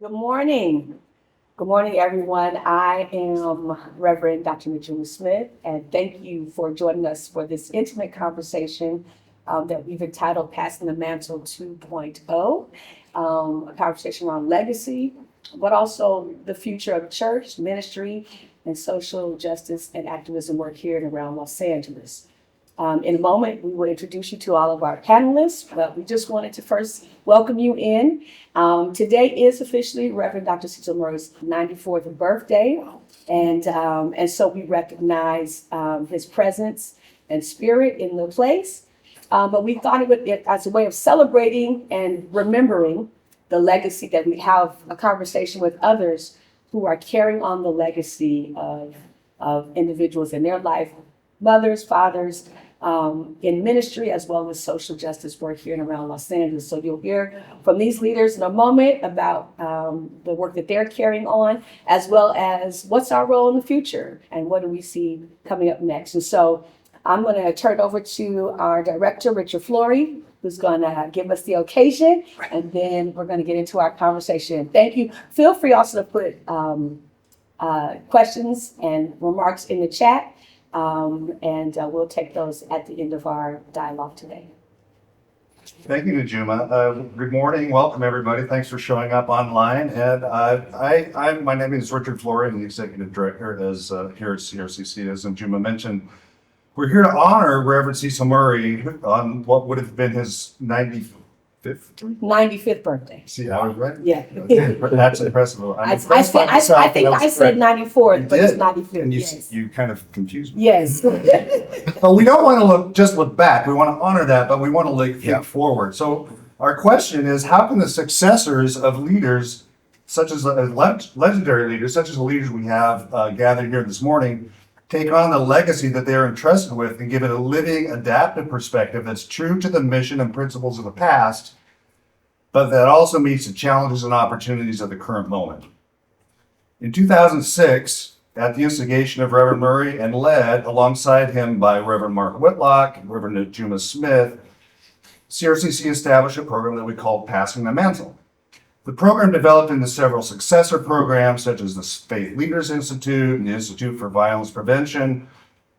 Good morning. Good morning, everyone. I am Reverend Dr. Religion Smith, and thank you for joining us for this intimate conversation that we've entitled Passing the Mantle 2.0, a conversation around legacy, but also the future of church, ministry, and social justice and activism work here and around Los Angeles. In a moment, we will introduce you to all of our panelists, but we just wanted to first welcome you in. Today is officially Reverend Dr. Cecil L's 94th birthday, and so we recognize his presence and spirit in the place. But we thought as a way of celebrating and remembering the legacy that we have a conversation with others who are carrying on the legacy of individuals in their life, mothers, fathers, in ministry, as well as social justice work here and around Los Angeles. So you'll hear from these leaders in a moment about the work that they're carrying on, as well as what's our role in the future and what do we see coming up next. And so I'm going to turn it over to our director, Richard Flory, who's going to give us the occasion, and then we're going to get into our conversation. Thank you. Feel free also to put questions and remarks in the chat. And we'll take those at the end of our dialogue today. Thank you, Najuma. Good morning. Welcome, everybody. Thanks for showing up online. And my name is Richard Flory. I'm the executive director here at CRCC. As Najuma mentioned, we're here to honor Reverend Cecil Murray on what would have been his 95th birthday. See, I was right? Yeah. That's impressive. I think I said 94th, but it's 95th. And yes. you kind of confused me. Yes. But we don't want to look back. We want to honor that, but we want to think forward. So our question is, how can the successors of leaders, such as legendary leaders, such as the leaders we have gathered here this morning, take on the legacy that they're entrusted with and give it a living, adaptive perspective that's true to the mission and principles of the past, but that also meets the challenges and opportunities of the current moment. In 2006, at the instigation of Reverend Murray and led alongside him by Reverend Mark Whitlock and Reverend Najuma Smith, CRCC established a program that we called Passing the Mantle. The program developed into several successor programs, such as the Faith Leaders Institute and the Institute for Violence Prevention.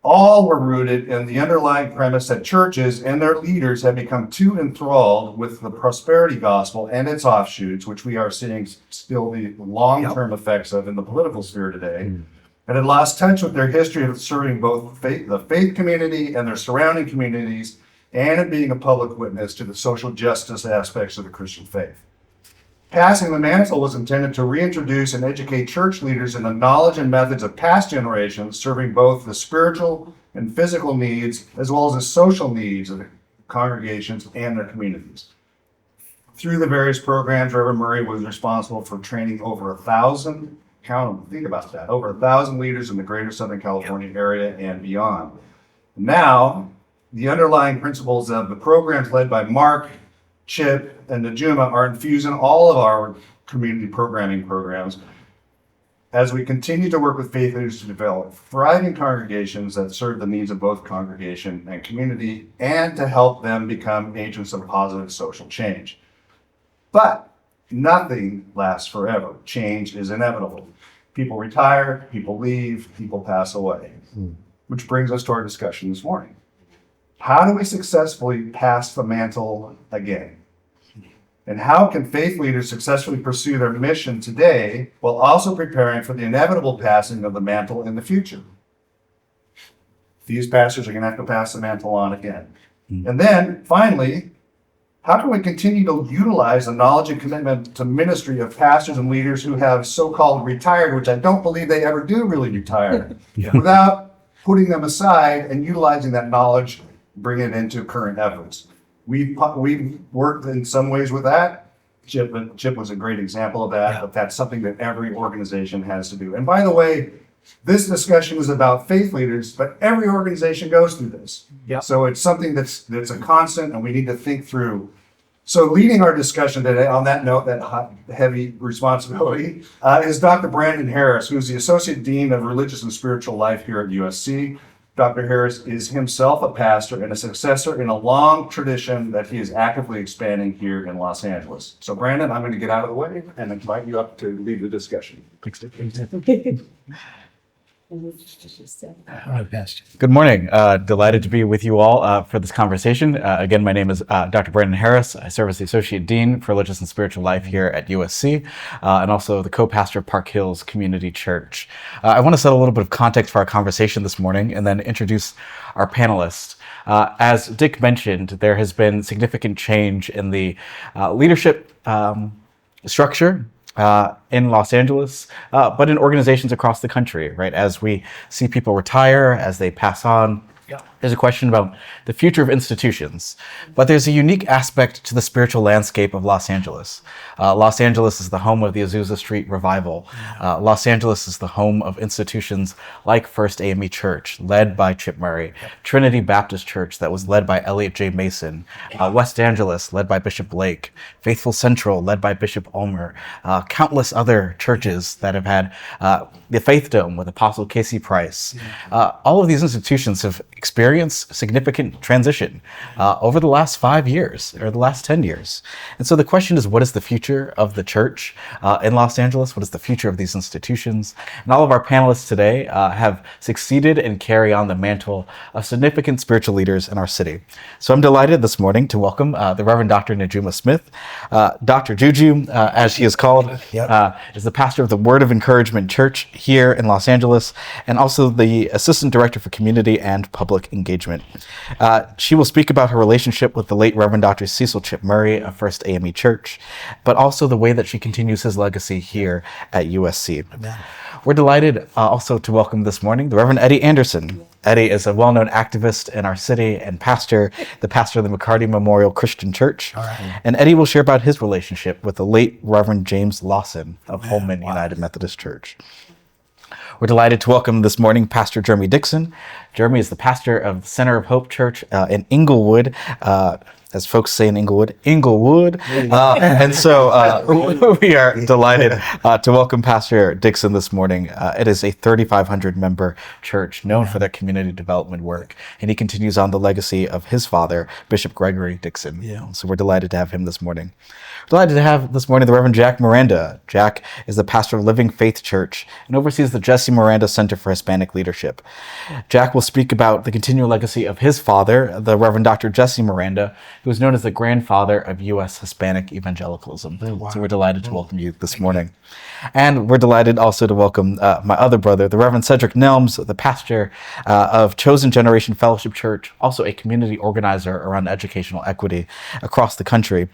All were rooted in the underlying premise that churches and their leaders have become too enthralled with the prosperity gospel and its offshoots, which we are seeing still the long-term effects of in the political sphere today, and had lost touch with their history of serving both the faith community and their surrounding communities, and in being a public witness to the social justice aspects of the Christian faith. Passing the Mantle was intended to reintroduce and educate church leaders in the knowledge and methods of past generations, serving both the spiritual and physical needs, as well as the social needs of the congregations and their communities. Through the various programs, Reverend Murray was responsible for training over 1,000, think about that, over 1,000 leaders in the greater Southern California area and beyond. Now, the underlying principles of the programs led by Mark, Chip, and Najuma are infused in all of our community programming programs as we continue to work with faith leaders to develop thriving congregations that serve the needs of both congregation and community, and to help them become agents of positive social change. But nothing lasts forever. Change is inevitable. People retire, people leave, people pass away. Which brings us to our discussion this morning. How do we successfully pass the mantle again? And how can faith leaders successfully pursue their mission today while also preparing for the inevitable passing of the mantle in the future? These pastors are going to have to pass the mantle on again. And then, finally, how can we continue to utilize the knowledge and commitment to ministry of pastors and leaders who have so-called retired, which I don't believe they ever do really retire, without putting them aside and utilizing that knowledge, bringing it into current efforts? We've worked in some ways with that. Chip was a great example of that, but that's something that every organization has to do. And by the way, this discussion is about faith leaders, but every organization goes through this. So it's something that's a constant, and we need to think through. So leading our discussion today, on that note, that heavy responsibility, is Dr. Brandon Harris, who's the Associate Dean of Religious and Spiritual Life here at USC. Dr. Harris is himself a pastor and a successor in a long tradition that he is actively expanding here in Los Angeles. So Brandon, I'm going to get out of the way and invite you up to lead the discussion. All right, Pastor. Good morning. Delighted to be with you all for this conversation. Again, my name is Dr. Brandon Harris. I serve as the Associate Dean for Religion and Spiritual Life here at USC, and also the co-pastor of Park Hills Community Church. I want to set a little bit of context for our conversation this morning and then introduce our panelists. As Dick mentioned, there has been significant change in the leadership structure in Los Angeles, but in organizations across the country, right? As we see people retire, as they pass on, there's a question about the future of institutions. But there's a unique aspect to the spiritual landscape of Los Angeles. Los Angeles is the home of the Azusa Street Revival. Los Angeles is the home of institutions like First AME Church, led by Chip Murray, Trinity Baptist Church, that was led by Elliot J. Mason, West Angeles, led by Bishop Blake, Faithful Central, led by Bishop Ulmer, countless other churches that have had the Faith Dome with Apostle Casey Price. All of these institutions have experienced significant transition over the last 5 years or the last 10 years. And so the question is, what is the future of the church in Los Angeles? What is the future of these institutions? And all of our panelists today have succeeded in carry on the mantle of significant spiritual leaders in our city. So I'm delighted this morning to welcome the Reverend Dr. Najuma Smith. Dr. Juju, as she is called, is the pastor of the Word of Encouragement Church here in Los Angeles, and also the Assistant Director for Community and Public Engagement. She will speak about her relationship with the late Reverend Dr. Cecil Chip Murray of First AME Church, but also the way that she continues his legacy here at USC. Amen. We're delighted also to welcome this morning the Reverend Eddie Anderson. Eddie is a well-known activist in our city and the pastor of the McCarty Memorial Christian Church. All right. And Eddie will share about his relationship with the late Reverend James Lawson of Holman United Methodist Church. We're delighted to welcome this morning Pastor Jeremy Dixon. Jeremy is the pastor of the Center of Hope Church in Inglewood, as folks say in Inglewood. And so we are delighted to welcome Pastor Dixon this morning. It is a 3,500 member church known for their community development work. And he continues on the legacy of his father, Bishop Gregory Dixon. Yeah. So we're delighted to have him this morning. Delighted to have this morning the Reverend Jack Miranda. Jack is the pastor of Living Faith Church and oversees the Jesse Miranda Center for Hispanic Leadership. Jack will speak about the continual legacy of his father, the Reverend Dr. Jesse Miranda, who is known as the grandfather of U.S. Hispanic evangelicalism. Wow. So we're delighted to welcome you this morning. And we're delighted also to welcome my other brother, the Reverend Cedric Nelms, the pastor of Chosen Generation Fellowship Church, also a community organizer around educational equity across the country.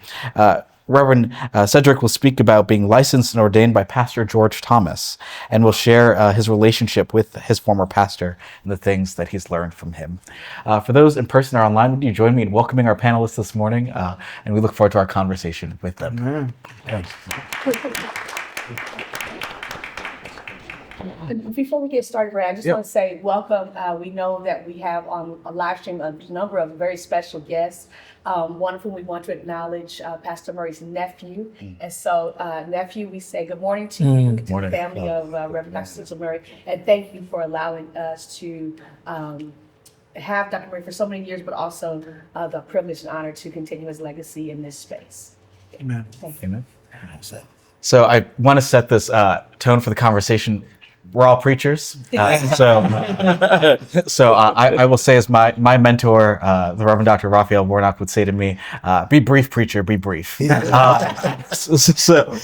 Reverend Cedric will speak about being licensed and ordained by Pastor George Thomas, and will share his relationship with his former pastor and the things that he's learned from him. For those in person or online, would you join me in welcoming our panelists this morning? And we look forward to our conversation with them. Mm-hmm. Before we get started, Ray, I just want to say welcome. We know that we have on a live stream a number of very special guests, one of whom we want to acknowledge, Pastor Murray's nephew. And so, nephew, we say good morning to you, to the family of Reverend Dr. Cecil Murray, and thank you for allowing us to have Dr. Murray for so many years, but also the privilege and honor to continue his legacy in this space. Amen. Thank you. Amen. So I want to set this tone for the conversation. We're all preachers, so I will say, as my mentor, the Reverend Dr. Raphael Warnock, would say to me, "Be brief, preacher. Be brief." So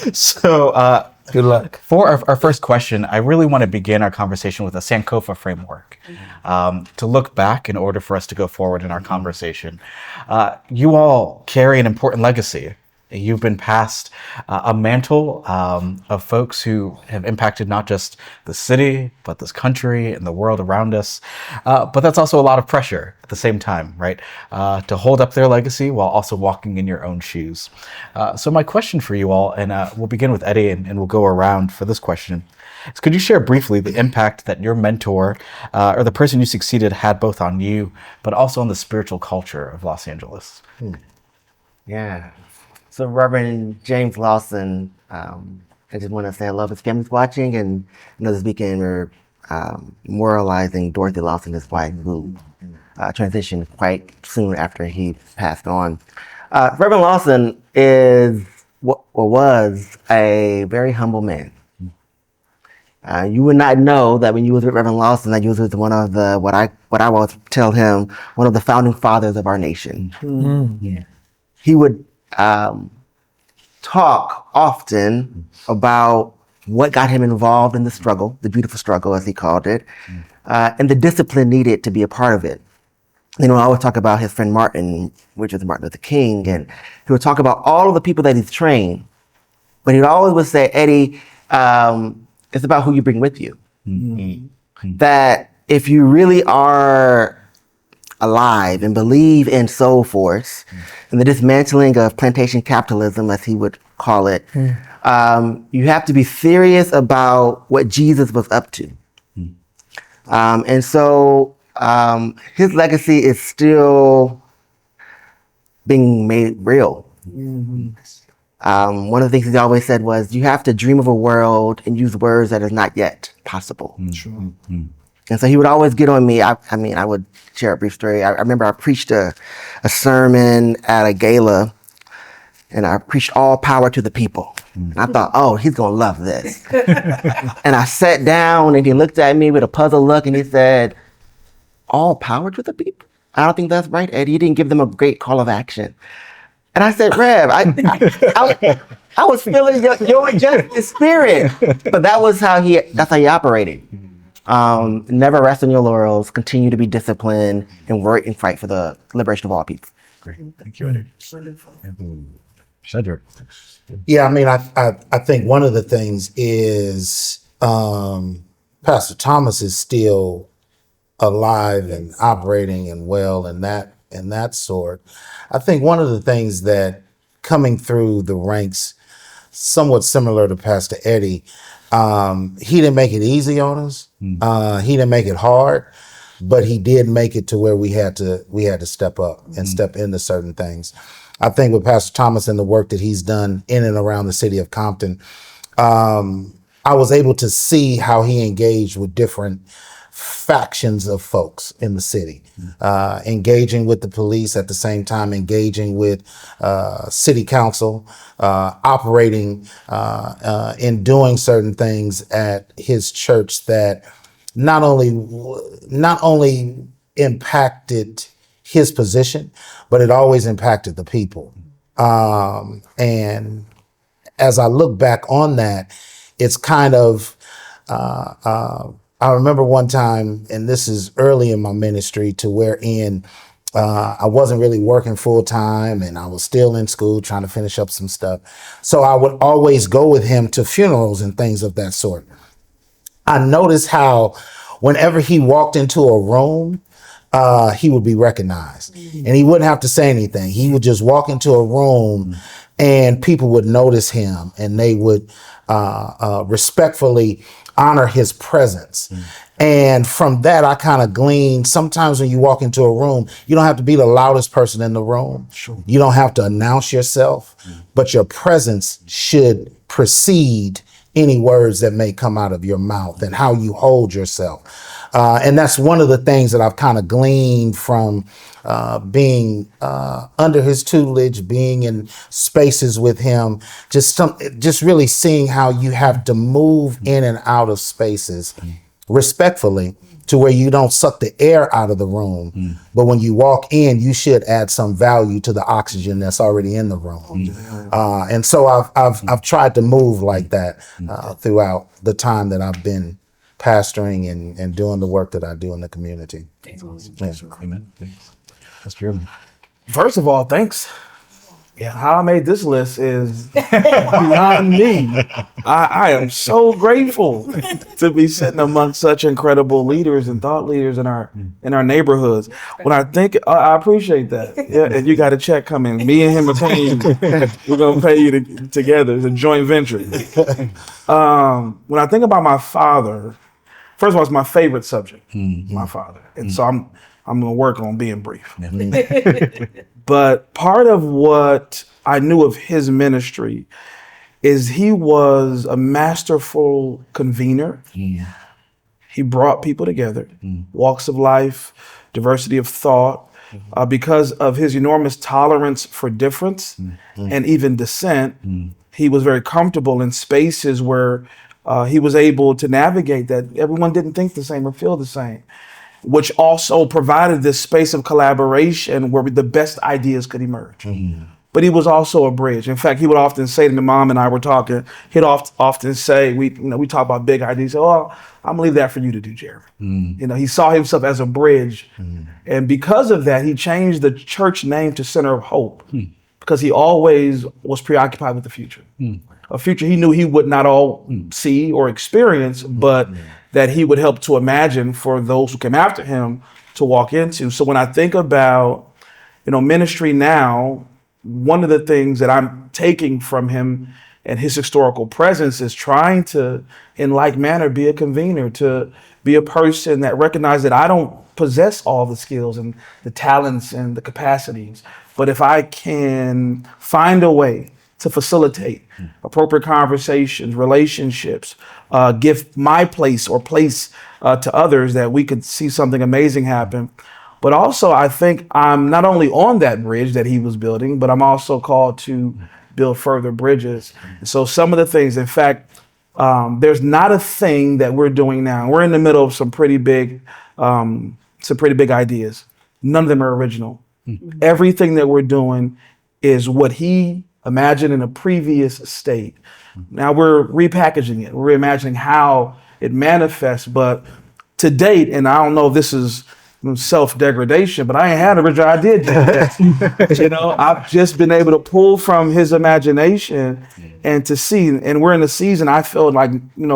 good luck. For our first question, I really want to begin our conversation with a Sankofa framework to look back in order for us to go forward in our conversation. You all carry an important legacy. You've been passed a mantle of folks who have impacted not just the city, but this country and the world around us. But that's also a lot of pressure at the same time, right? To hold up their legacy while also walking in your own shoes. So my question for you all, and we'll begin with Eddie and we'll go around for this question, is could you share briefly the impact that your mentor or the person you succeeded had both on you, but also on the spiritual culture of Los Angeles? Yeah. So Reverend James Lawson, I just want to say I love his family's watching, and this weekend we're moralizing Dorothy Lawson, his wife, who transitioned quite soon after he passed on. Reverend Lawson was a very humble man. You would not know that when you was with Reverend Lawson that you was with one of the what I will tell him, one of the founding fathers of our nation. Yeah. He would talk often about what got him involved in the struggle, the beautiful struggle as he called it, and the discipline needed to be a part of it. I always talk about his friend Martin, which is Martin Luther King, and he would talk about all of the people that he's trained, but he always would say, Eddie, it's about who you bring with you. That if you really are alive and believe in soul force and the dismantling of plantation capitalism, as he would call it, you have to be serious about what Jesus was up to. And so his legacy is still being made real. One of the things he always said was, you have to dream of a world and use words that are not yet possible. And so he would always get on me. I would share a brief story. I remember I preached a sermon at a gala, and I preached all power to the people. And I thought, oh, he's going to love this. And I sat down, and he looked at me with a puzzled look, and he said, all power to the people? I don't think that's right, Eddie. You didn't give them a great call of action. And I said, Rev, I was feeling your justice spirit. But that's how he operated. Never rest on your laurels, continue to be disciplined, and work and fight for the liberation of all people. Great. Thank you, Eddie. Wonderful. Cedric. Yeah, I think one of the things is Pastor Thomas is still alive and operating and well and that sort. I think one of the things that coming through the ranks, somewhat similar to Pastor Eddie, he didn't make it easy on us. He didn't make it hard, but he did make it to where we had to step up and step into certain things. I think with Pastor Thomas and the work that he's done in and around the city of Compton, I was able to see how he engaged with different factions of folks in the city, engaging with the police at the same time, engaging with city council, operating in doing certain things at his church that not only impacted his position, but it always impacted the people. And as I look back on that, it's kind of, I remember one time, and this is early in my ministry, to wherein I wasn't really working full time and I was still in school trying to finish up some stuff. So I would always go with him to funerals and things of that sort. I noticed how whenever he walked into a room, he would be recognized, and he wouldn't have to say anything. He would just walk into a room and people would notice him, and they would respectfully honor his presence. And from that, I kind of gleaned, sometimes when you walk into a room, you don't have to be the loudest person in the room. Sure. You don't have to announce yourself, but your presence should precede any words that may come out of your mouth and how you hold yourself. And that's one of the things that I've kind of gleaned from being under his tutelage, being in spaces with him, just really seeing how you have to move in and out of spaces respectfully to where you don't suck the air out of the room. But when you walk in, you should add some value to the oxygen that's already in the room. And so I've tried to move like that throughout the time that I've been pastoring and doing the work that I do in the community. Amen. That's true. First of all, thanks. Yeah, how I made this list is beyond me. I am so grateful to be sitting among such incredible leaders and thought leaders in our neighborhoods. When I think, I appreciate that. Yeah, and you got a check coming. Me and him are paying you. We're gonna pay you together. It's a joint venture. When I think about my father, first of all, it's my favorite subject. My father, and so I'm gonna work on being brief. But part of what I knew of his ministry is he was a masterful convener. He brought people together, walks of life, diversity of thought, because of his enormous tolerance for difference and even dissent. He was very comfortable in spaces where he was able to navigate that everyone didn't think the same or feel the same, which also provided this space of collaboration where the best ideas could emerge. But he was also a bridge. In fact, he would often say to me, Mom and I were talking, he'd often say, we talk about big ideas. Oh, I'm gonna leave that for you to do, Jeremy. He saw himself as a bridge. And because of that, he changed the church name to Center of Hope, because he always was preoccupied with the future. A future he knew he would not all see or experience, but that he would help to imagine for those who came after him to walk into. So when I think about, ministry now, one of the things that I'm taking from him and his historical presence is trying to, in like manner, be a convener, to be a person that recognizes that I don't possess all the skills and the talents and the capacities. But if I can find a way to facilitate appropriate conversations, relationships, give my place or place to others, that we could see something amazing happen. But also, I think I'm not only on that bridge that he was building, but I'm also called to build further bridges. So some of the things, in fact, there's not a thing that we're doing now. We're in the middle of some pretty big ideas. None of them are original. Everything that we're doing is what he imagined in a previous state. Now we're repackaging it. We're reimagining how it manifests. But to date, and I don't know if this is self-degradation, but I ain't had an original idea yet. I've just been able to pull from his imagination and to see, and we're in a season, I feel like,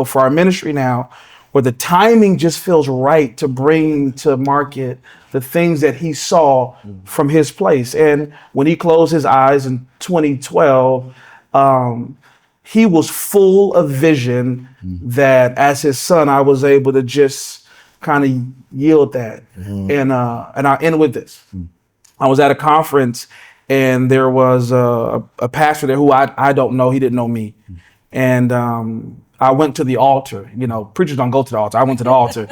for our ministry now, where the timing just feels right to bring to market the things that he saw from his place. And when he closed his eyes in 2012, he was full of vision that as his son, I was able to just kind of yield that. And I'll end with this. I was at a conference and there was a pastor there who I don't know. He didn't know me. And I went to the altar. Preachers don't go to the altar. I went to the altar.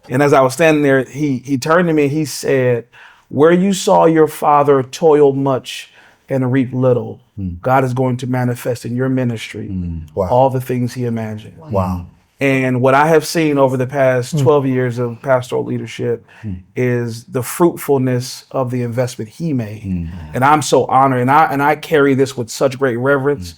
And as I was standing there, he turned to me and he said, "Where you saw your father toil much and reap little, God is going to manifest in your ministry all the things he imagined." Wow. And what I have seen over the past 12 years of pastoral leadership is the fruitfulness of the investment he made. And I'm so honored. And I carry this with such great reverence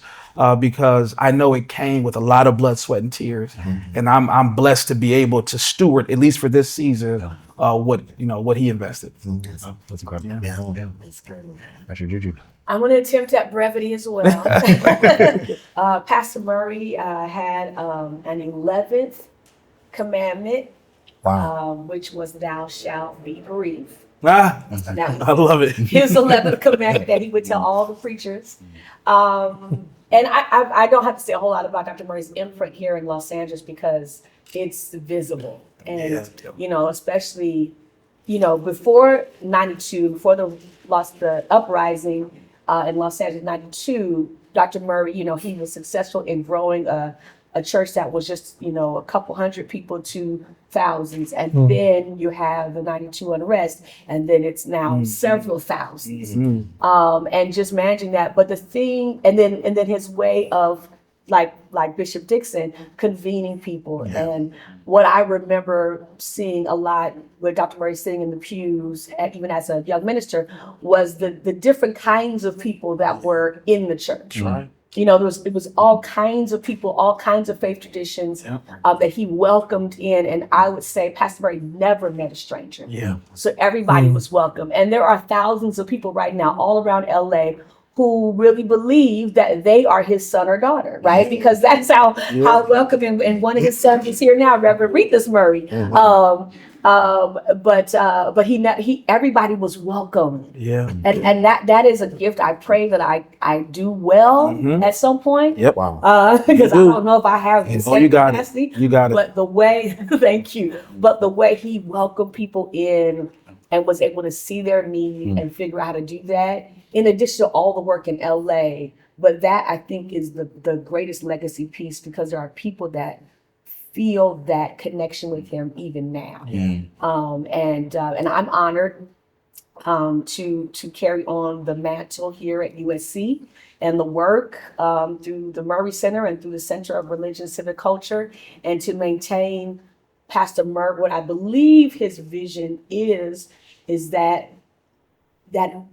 because I know it came with a lot of blood, sweat, and tears. And I'm blessed to be able to steward, at least for this season, what he invested. That's incredible. Yeah. Pastor Juju. I'm going to attempt at brevity as well. Pastor Murray had an 11th commandment, which was "Thou shalt be brief." I love it. His 11th commandment that he would tell all the preachers. And I don't have to say a whole lot about Dr. Murray's imprint here in Los Angeles because it's visible. And, especially, before 92, before the uprising in Los Angeles 92, Dr. Murray, he was successful in growing a church that was just, a couple hundred people to thousands. And then you have the 92 unrest, and then it's now several thousands. And just managing that. But the thing, and then his way of, like Bishop Dixon, convening people. And what I remember seeing a lot with Dr. Murray sitting in the pews, even as a young minister, was the different kinds of people that were in the church. Right. It was all kinds of people, all kinds of faith traditions that he welcomed in. And I would say Pastor Murray never met a stranger. So everybody was welcome. And there are thousands of people right now all around LA who really believe that they are his son or daughter, right? Because that's how welcoming, and one of his sons is here now, Reverend Rethus Murray. But he everybody was welcome. And that is a gift. I pray that I do well at some point. Wow. Because I don't know if I have the same capacity. You got it. But the way, thank you. But the way he welcomed people in and was able to see their need and figure out how to do that, in addition to all the work in LA. But that, I think, is the greatest legacy piece, because there are people that feel that connection with him even now. And I'm honored to carry on the mantle here at USC and the work through the Murray Center and through the Center of Religion and Civic Culture, and to maintain Pastor Murray. What I believe his vision is that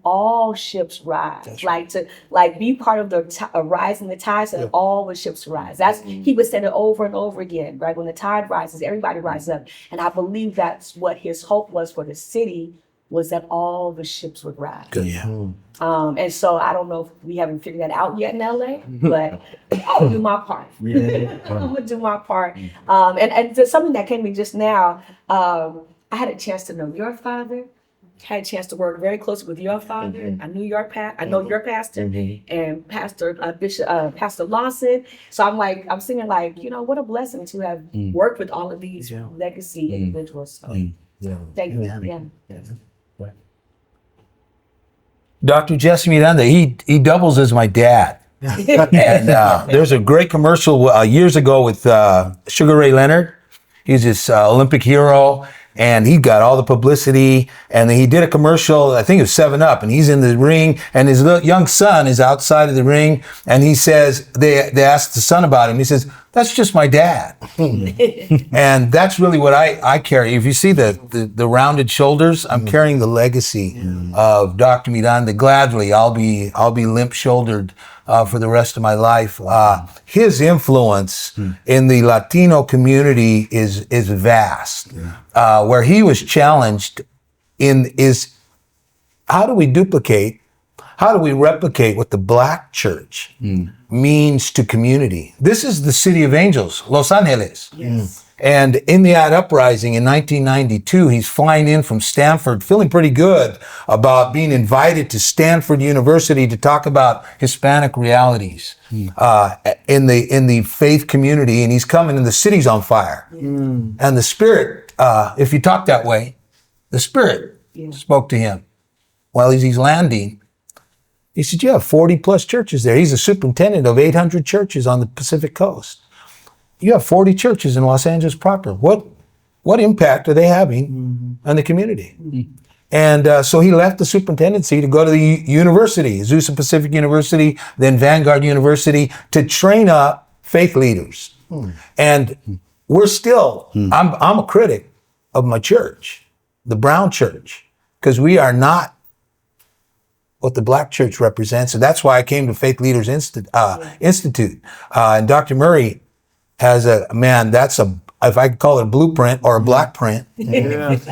all ships rise, like to be part of the rising the tide, so that all the ships rise. That's he was saying it over and over again, right? When the tide rises, everybody rises up, and I believe that's what his hope was for the city, was that all the ships would rise. And so I don't know if we haven't figured that out yet in LA, but I'll do my part. I'm gonna do my part. And there's something that came to me just now. I had a chance to know your father. Had a chance to work very closely with your father. I know your pastor and Pastor Lawson. So I'm singing what a blessing to have worked with all of these legacy individuals. So thank you. Dr. Jesse Miranda, he doubles as my dad. And there's a great commercial years ago with Sugar Ray Leonard. He's this Olympic hero, and he got all the publicity. And then he did a commercial, I think it was 7-Up, and he's in the ring, and his little young son is outside of the ring, and he says, they asked the son about him. He says, "That's just my dad." And that's really what I carry. If you see the rounded shoulders, I'm carrying the legacy of Dr. Miranda. Gladly, I'll be limp-shouldered for the rest of my life. His influence in the Latino community is vast. Where he was challenged is how do we replicate what the Black church means to community? This is the city of angels, Los Angeles. And in that uprising in 1992, he's flying in from Stanford, feeling pretty good about being invited to Stanford University to talk about Hispanic realities in the faith community. And he's coming, and the city's on fire. And the Spirit, if you talk that way, the Spirit spoke to him while he's landing. He said, "You have 40 plus churches there." He's a superintendent of 800 churches on the Pacific Coast. "You have 40 churches in Los Angeles proper. What impact are they having on the community?" And so he left the superintendency to go to the university, Azusa Pacific University, then Vanguard University, to train up faith leaders. And we're still, I'm a critic of my church, the Brown Church, because we are not what the Black church represents. And that's why I came to Faith Leaders Institute. And Dr. Murray has if I could call it a blueprint or a black print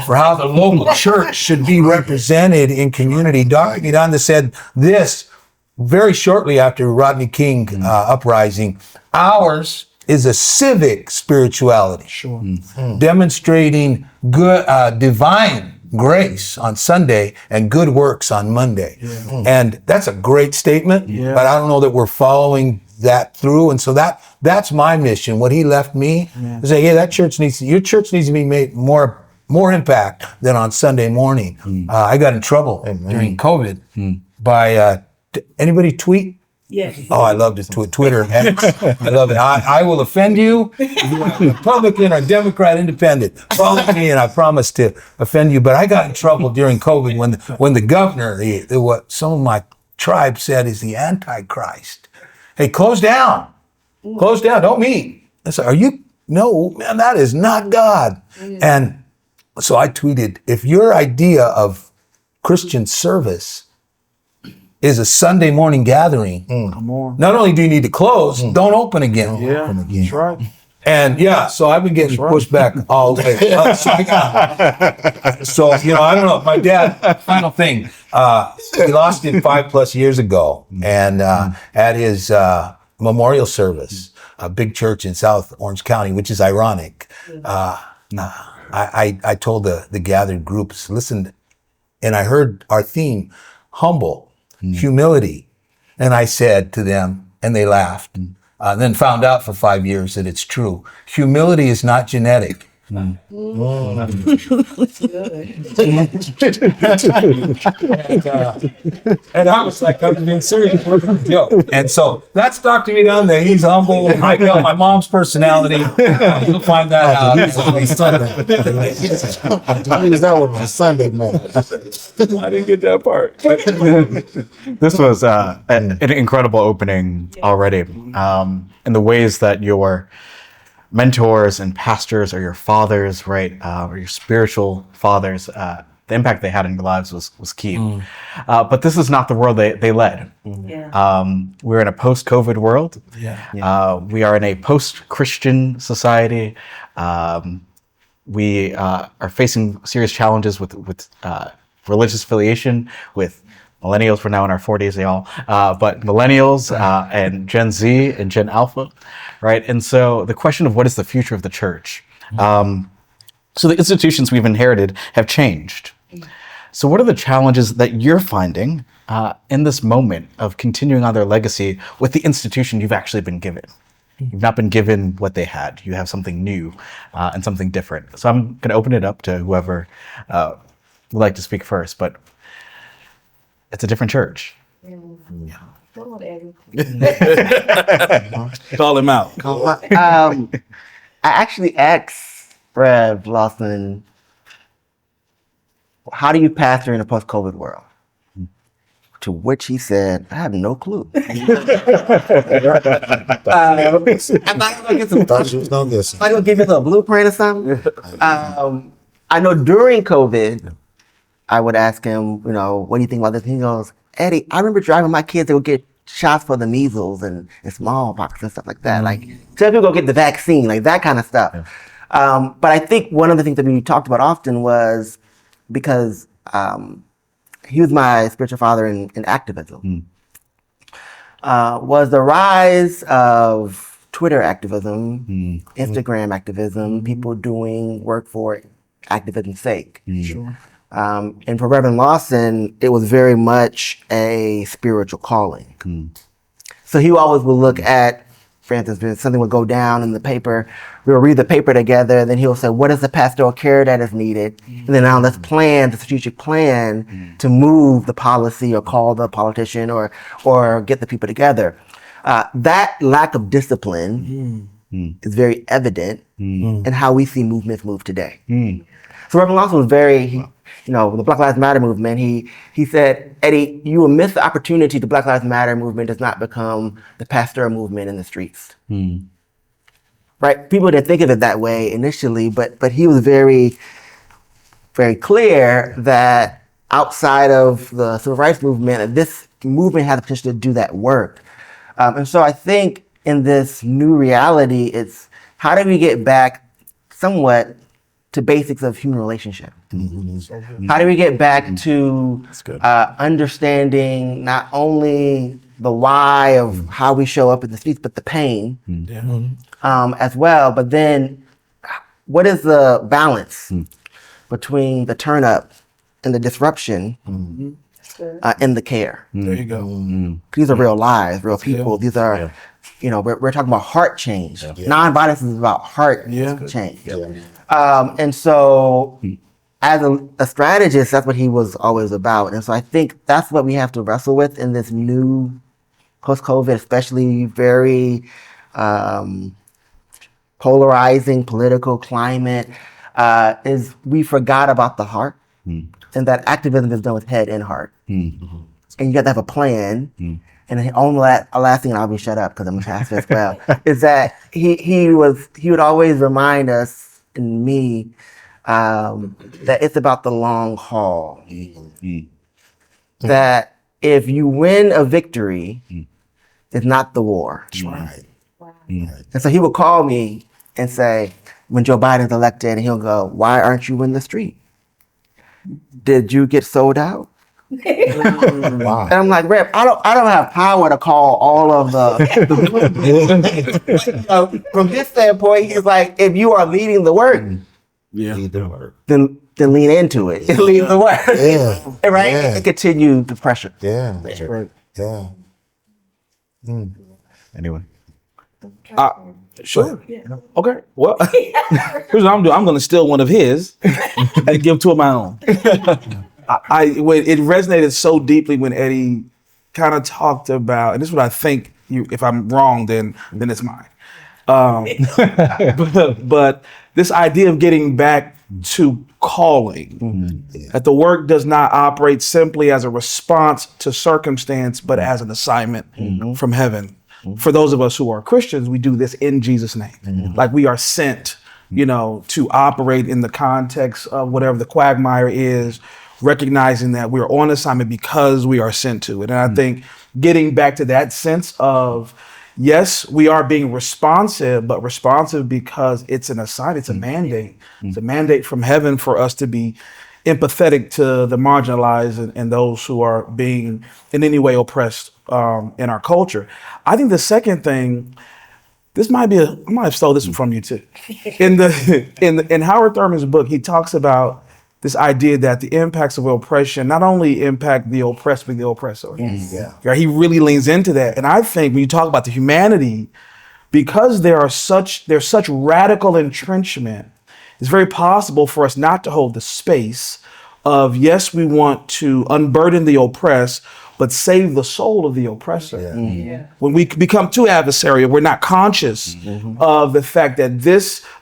for how the local church should be represented in community. Dr. Miranda said this very shortly after Rodney King uprising. Ours is a civic spirituality, demonstrating good, divine grace on Sunday and good works on Monday. And that's a great statement, but I don't know that we're following that through. And so that's my mission. What he left me is say, hey, your church needs to be made more impact than on Sunday morning. I got in trouble during COVID by, anybody tweet? Yes. Oh, I love Twitter. I love it. I will offend you. If you're a Republican or Democrat, Independent, follow me, and I promise to offend you. But I got in trouble during COVID when the governor, what some of my tribe said is the Antichrist. Hey, close down. Close down. Don't meet. I said, no, man, that is not God. And so I tweeted, if your idea of Christian service is a Sunday morning gathering, not only do you need to close, don't open again. That's right. And so I've been getting pushed back all day. So, I don't know. My dad, final thing, he lost it 5+ years ago. And at his memorial service, a big church in South Orange County, which is ironic, I told the gathered groups, listen, and I heard our theme, humble, humility. And I said to them, and they laughed, then found out for 5 years that it's true. Humility is not genetic. And I was like, I'm being serious. And so that's Dr. Miranda. He's humble. I got my mom's personality. You'll find that out. On Sunday. I use that one on Sunday, man. I didn't get that part. This was an incredible opening already. In the ways that your mentors and pastors or your fathers, right, or your spiritual fathers, the impact they had in your lives was key. But this is not the world they led. We're in a post-COVID world. We are in a post-Christian society. We are facing serious challenges with religious affiliation, with millennials. We're now in our 40s, y'all, but millennials and Gen Z and Gen Alpha, right? And so the question of what is the future of the church? So the institutions we've inherited have changed. So what are the challenges that you're finding in this moment of continuing on their legacy with the institution you've actually been given? You've not been given what they had. You have something new and something different. So I'm going to open it up to whoever would like to speak first, but it's a different church. Come on, Eddie. Call him out. I actually asked Rev Lawson, how do you pastor in a post-COVID world? To which he said, I have no clue. I'm not gonna get some. Thought you was gonna get some. I'm gonna give you a little blueprint or something. I know during COVID, I would ask him, what do you think about this? And he goes, Eddie, I remember driving my kids to go get shots for the measles and smallpox and stuff like that. Like, tell people go get the vaccine, like that kind of stuff. But I think one of the things that we talked about often was because he was my spiritual father in activism, was the rise of Twitter activism, Instagram activism, people doing work for activism's sake. Sure. And for Reverend Lawson, it was very much a spiritual calling. So he always would look at, for instance, if something would go down in the paper, we would read the paper together, then he'll say, what is the pastoral care that is needed? And then now let's plan the strategic plan to move the policy or call the politician or get the people together. That lack of discipline is very evident in how we see movements move today. So Reverend Lawson was very, the Black Lives Matter movement, he said, Eddie, you will miss the opportunity the Black Lives Matter movement does not become the pastoral movement in the streets. Right? People didn't think of it that way initially, but he was very, very clear that outside of the civil rights movement, this movement had the potential to do that work. And so I think in this new reality, it's how do we get back somewhat to basics of human relationship? How do we get back to understanding not only the why of how we show up in the streets, but the pain as well. But then what is the balance between the turn up and the disruption and the care? There you go. These are real lives, real people. These are, we're talking about heart change. Non-violence is about heart change. And so as a strategist, that's what he was always about. And so I think that's what we have to wrestle with in this new post-COVID, especially very polarizing political climate, is we forgot about the heart and that activism is done with head and heart. And you got to have a plan. And the only last thing, and I'll be shut up because I'm a pastor as well, is that he would always remind us and me that it's about the long haul. That if you win a victory, it's not the war. That's right. And so he would call me and say, when Joe Biden's elected, and he'll go, why aren't you in the street? Did you get sold out? Wow. And I'm like, Rep, I don't have power to call all of the from this standpoint, he's like, if you are leading the work, Lead the work. then lean into it. Lead the work. Yeah. Right? Yeah. And continue the pressure. Yeah. Yeah. Anyone? Sure. Okay. Well, here's what I'm doing. I'm going to steal one of his and give two of my own. When it resonated so deeply when Eddie kind of talked about, and this is what I think. If I'm wrong, then it's mine. But this idea of getting back to calling, that the work does not operate simply as a response to circumstance, but as an assignment from heaven. For those of us who are Christians, we do this in Jesus' name. Like we are sent, to operate in the context of whatever the quagmire is, recognizing that we're on assignment because we are sent to it. And I think getting back to that sense of, yes, we are being responsive, but responsive because it's an assignment, it's a mandate. It's a mandate from heaven for us to be empathetic to the marginalized and those who are being in any way oppressed in our culture. I think the second thing, I might have stole this one from you too. In Howard Thurman's book, he talks about this idea that the impacts of oppression not only impact the oppressed, but the oppressor. Yeah, he really leans into that. And I think when you talk about the humanity, because there's such radical entrenchment, it's very possible for us not to hold the space of, yes, we want to unburden the oppressed, but save the soul of the oppressor. When we become too adversarial, we're not conscious of the fact that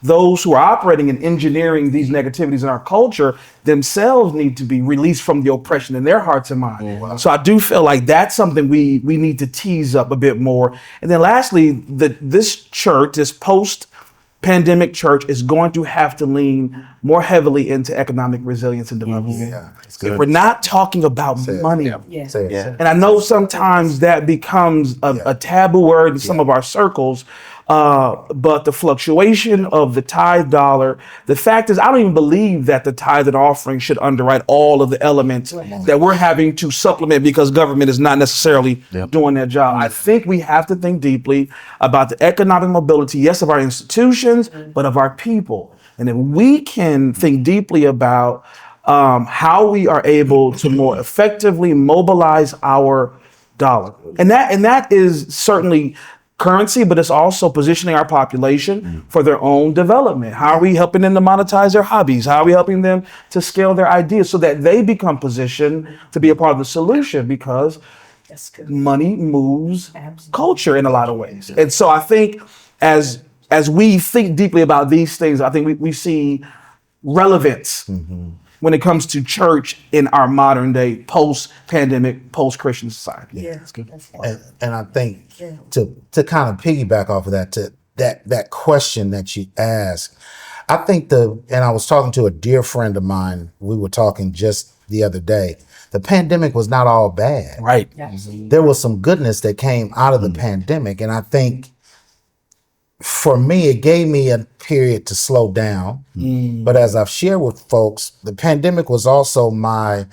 those who are operating and engineering these negativities in our culture themselves need to be released from the oppression in their hearts and minds. So I do feel like that's something we need to tease up a bit more. And then lastly, this church, this post-pandemic church, is going to have to lean more heavily into economic resilience and development. We're not talking about money. And I know sometimes that becomes a taboo word in some of our circles, but the fluctuation of the tithe dollar, the fact is, I don't even believe that the tithe and offering should underwrite all of the elements that we're having to supplement because government is not necessarily doing their job. I think we have to think deeply about the economic mobility, yes, of our institutions, but of our people. And if we can think deeply about how we are able to more effectively mobilize our dollar. And that is certainly currency, but it's also positioning our population for their own development. How are we helping them to monetize their hobbies? How are we helping them to scale their ideas so that they become positioned to be a part of the solution? Because money moves culture in a lot of ways. And so I think as we think deeply about these things, I think we see relevance when it comes to church in our modern day, post-pandemic, post-Christian society. That's good. And I think to kind of piggyback off of that question that you asked, I think and I was talking to a dear friend of mine, we were talking just the other day, the pandemic was not all bad. Right. There was some goodness that came out of the pandemic. And I think for me, it gave me a period to slow down. But as I've shared with folks, the pandemic was also my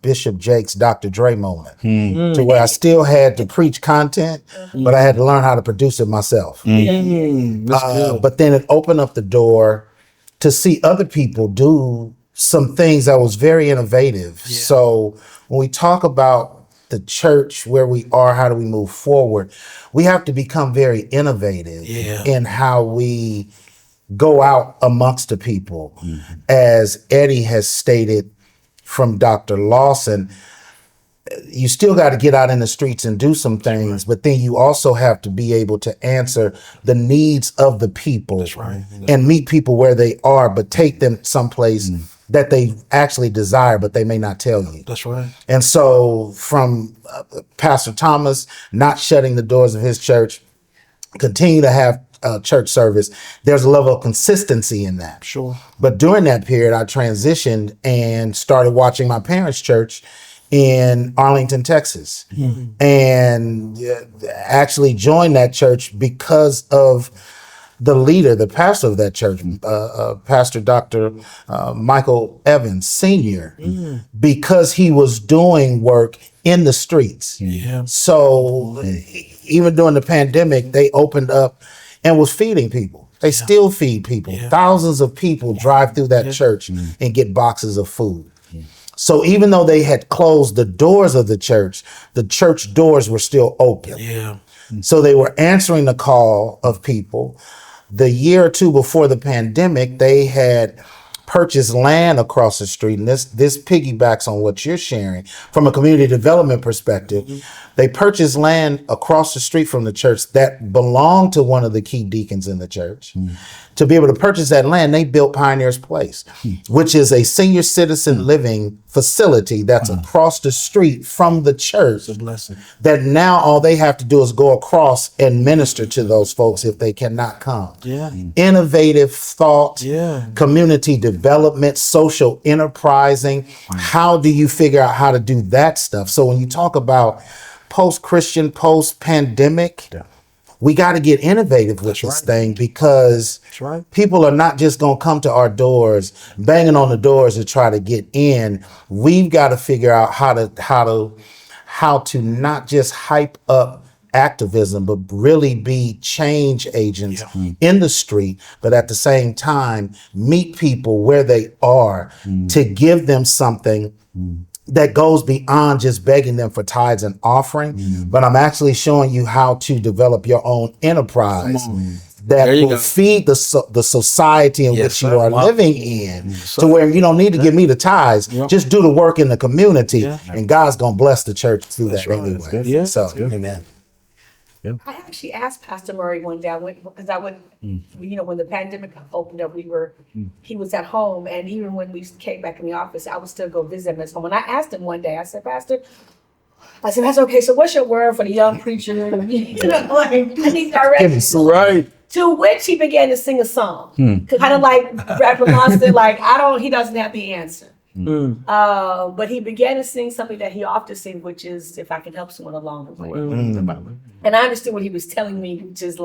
Bishop Jake's Dr. Dre moment, to where I still had to preach content, but I had to learn how to produce it myself. But then it opened up the door to see other people do some things that was very innovative. So when we talk about the church, where we are, how do we move forward? We have to become very innovative in how we go out amongst the people. As Eddie has stated from Dr. Lawson, you still got to get out in the streets and do some things, but then you also have to be able to answer the needs of the people and meet people where they are, but take them someplace that they actually desire, but they may not tell you. That's right. And so from Pastor Thomas not shutting the doors of his church, continue to have church service, there's a level of consistency in that. Sure. But during that period, I transitioned and started watching my parents' church in Arlington, Texas, and actually joined that church because of the leader, the pastor of that church, Pastor Dr. Michael Evans Sr., because he was doing work in the streets. So even during the pandemic, they opened up and was feeding people. They still feed people. Thousands of people drive through that church and get boxes of food. So even though they had closed the doors of the church doors were still open. So they were answering the call of people. The year or two before the pandemic, they had purchased land across the street. And this piggybacks on what you're sharing from a community development perspective. They purchased land across the street from the church that belonged to one of the key deacons in the church. To be able to purchase that land, they built Pioneer's Place, which is a senior citizen living facility that's across the street from the church. It's a blessing. That now all they have to do is go across and minister to those folks if they cannot come. Yeah. Innovative thought, Yeah. community development, social enterprising. How do you figure out how to do that stuff? So when you talk about post-Christian, post-pandemic, we got to get innovative with this thing, because people are not just going to come to our doors, banging on the doors to try to get in. We've got to figure out how to not just hype up activism, but really be change agents in the street, but at the same time, meet people where they are to give them something that goes beyond just begging them for tithes and offering, but I'm actually showing you how to develop your own enterprise that will feed the society in which you are living in, to where you don't need to give me the tithes. Just do the work in the community, and God's gonna bless the church through that anyway. So, amen. I actually asked Pastor Murray one day, because I went, when the pandemic opened up, he was at home, and even when we came back in the office, I would still go visit him at home. And I asked him one day, I said, Pastor, okay, so what's your word for the young preacher? And he directed. Right. To which he began to sing a song, kind of like Reverend Monster, he doesn't have the answer. But he began to sing something that he often sings, which is, if I can help someone along the way. And I understood what he was telling me, which is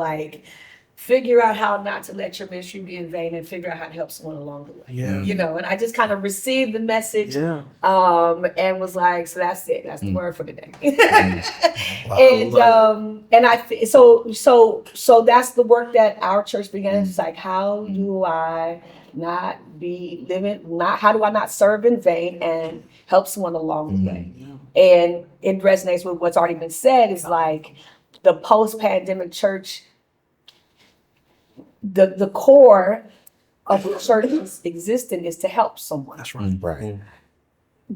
figure out how not to let your ministry be in vain, and figure out how to help someone along the way. And I just kind of received the message, and was like, so that's it. That's the word for the day. So that's the work that our church began. It's like, how do I not how do I not serve in vain and help someone along the way? And it resonates with what's already been said, is the post-pandemic church, the core of the church's existence is to help someone. That's right. Right.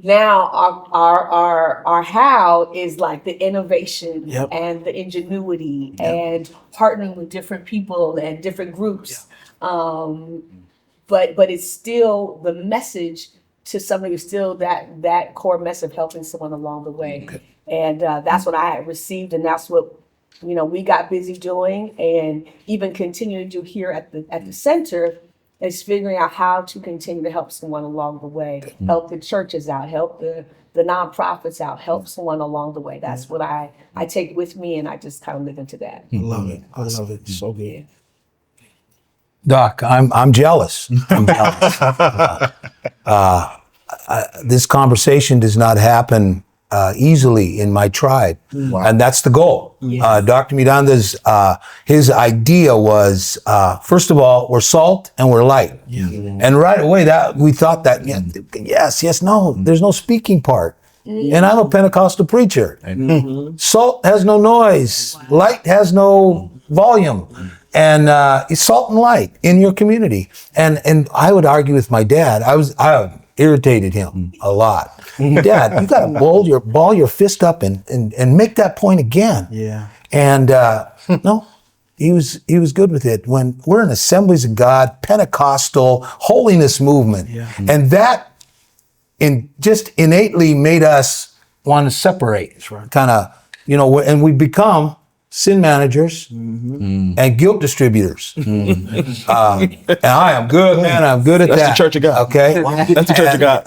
Now our how is the innovation and the ingenuity and partnering with different people and different groups. But it's still the message to somebody who's still that core message of helping someone along the way. And that's what I received, and that's what we got busy doing, and even continue to do here at the center, is figuring out how to continue to help someone along the way, help the churches out, help the nonprofits out, help someone along the way. That's what I take with me, and I just kind of live into that. I love it. I love it. So good. Doc, I'm jealous. I'm jealous. This conversation does not happen easily in my tribe, and that's the goal. Dr. Miranda's his idea was, first of all, we're salt and we're light, and right away that we thought that yes, no, there's no speaking part, and I'm a Pentecostal preacher. Salt has no noise, light has no volume. And it's salt and light in your community. And I would argue with my dad. I irritated him a lot. Dad, you got to ball your fist up and make that point again. Yeah. And no, he was good with it. When we're in Assemblies of God, Pentecostal, holiness movement, and that just innately made us want to separate. Kind of, and we become sin managers and guilt distributors. And I am good, man. I'm good at that. That's the church of God. Okay? That's the church of God.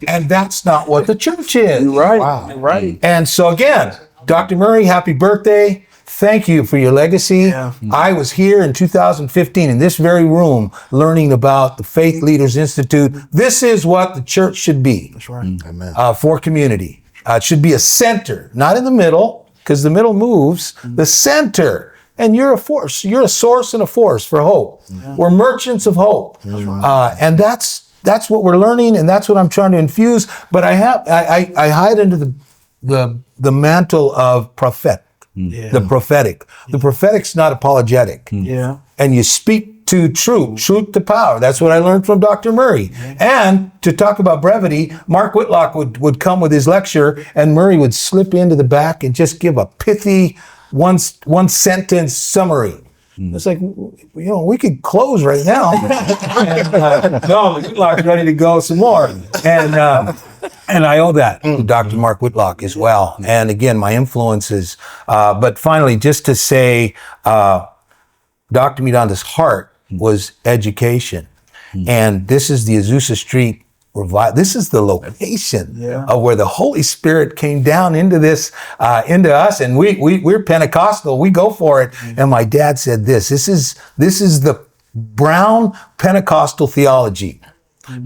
And that's not what the church is. Right. Wow. Right. And so again, Dr. Murray, happy birthday. Thank you for your legacy. I was here in 2015 in this very room learning about the Faith Leaders Institute. This is what the church should be. That's right. Amen. For community. It should be a center, not in the middle, because the middle moves, the center. And you're a force. You're a source and a force for hope. We're merchants of hope. And that's what we're learning, and that's what I'm trying to infuse. But I hide under the mantle of prophet. The prophetic. The prophetic's not apologetic. Yeah. And you speak to truth to power. That's what I learned from Dr. Murray. And to talk about brevity, Mark Whitlock would come with his lecture, and Murray would slip into the back and just give a pithy one sentence summary. It's like, we could close right now. And, no, Whitlock's ready to go some more. And I owe that to Dr. Mark Whitlock as well. And again, my influences. But finally, just to say, Dr. Miranda's heart was education. And this is the Azusa Street revival. This is the location of where the Holy Spirit came down into this, into us. And we're Pentecostal. We go for it. And my dad said this is the Brown Pentecostal theology.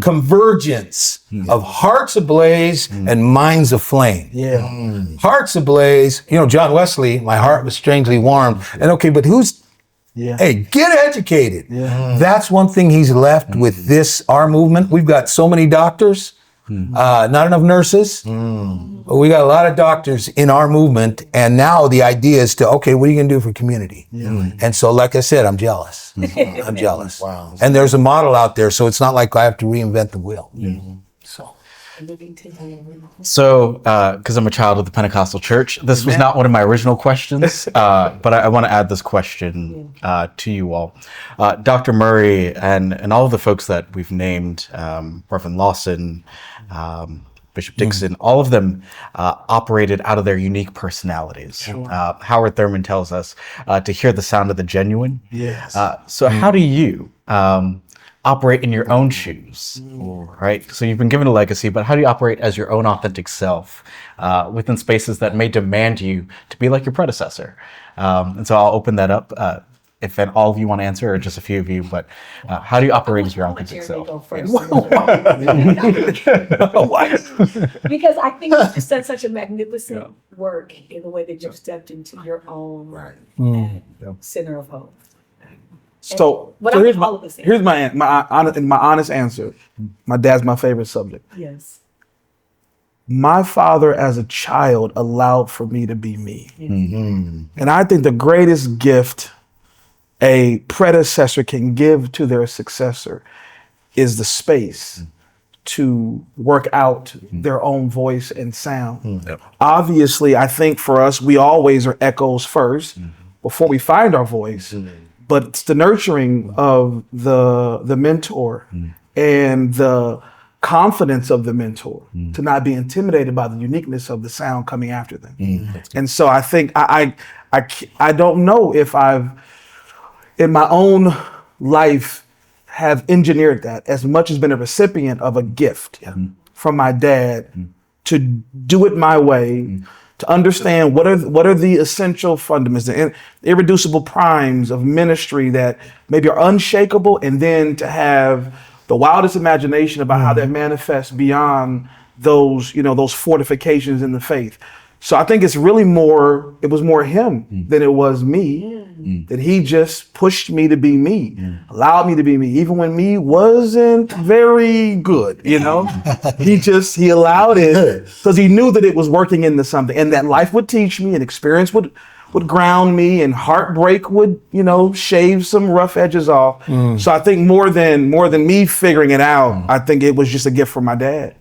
Convergence of hearts ablaze and minds aflame. Hearts ablaze. John Wesley, my heart was strangely warmed. And okay, but hey, get educated. That's one thing he's left with our movement. We've got so many doctors, not enough nurses. But we got a lot of doctors in our movement. And now the idea is what are you going to do for community? And so, like I said, I'm jealous. I'm jealous. Wow. And there's a model out there, so it's not like I have to reinvent the wheel. So, because I'm a child of the Pentecostal church, this was not one of my original questions, but I want to add this question to you all. Dr. Murray and all of the folks that we've named, Reverend Lawson, Bishop Dixon, all of them operated out of their unique personalities. Howard Thurman tells us to hear the sound of the genuine. So how do you operate in your own shoes, right? So you've been given a legacy, but how do you operate as your own authentic self within spaces that may demand you to be like your predecessor? And so I'll open that up if all of you want to answer, or just a few of you, but how do you operate as your own authentic self? Because I think you just done such a magnificent work in the way that you've stepped into your own center of hope. So here's my honest answer. My dad's my favorite subject. Yes. My father as a child allowed for me to be me. And I think the greatest gift a predecessor can give to their successor is the space to work out their own voice and sound. Obviously, I think for us, we always are echoes first before we find our voice. But it's the nurturing of the mentor and the confidence of the mentor to not be intimidated by the uniqueness of the sound coming after them. And so I think I don't know if I've in my own life have engineered that as much as been a recipient of a gift from my dad to do it my way. To understand what are the essential fundamentals, the irreducible primes of ministry that maybe are unshakable, and then to have the wildest imagination about how that manifests beyond those fortifications in the faith. So I think it was more him than it was me, that he just pushed me to be me, allowed me to be me, even when me wasn't very good, He allowed it because he knew that it was working into something, and that life would teach me, and experience would ground me, and heartbreak would, shave some rough edges off. So I think more than me figuring it out, I think it was just a gift from my dad.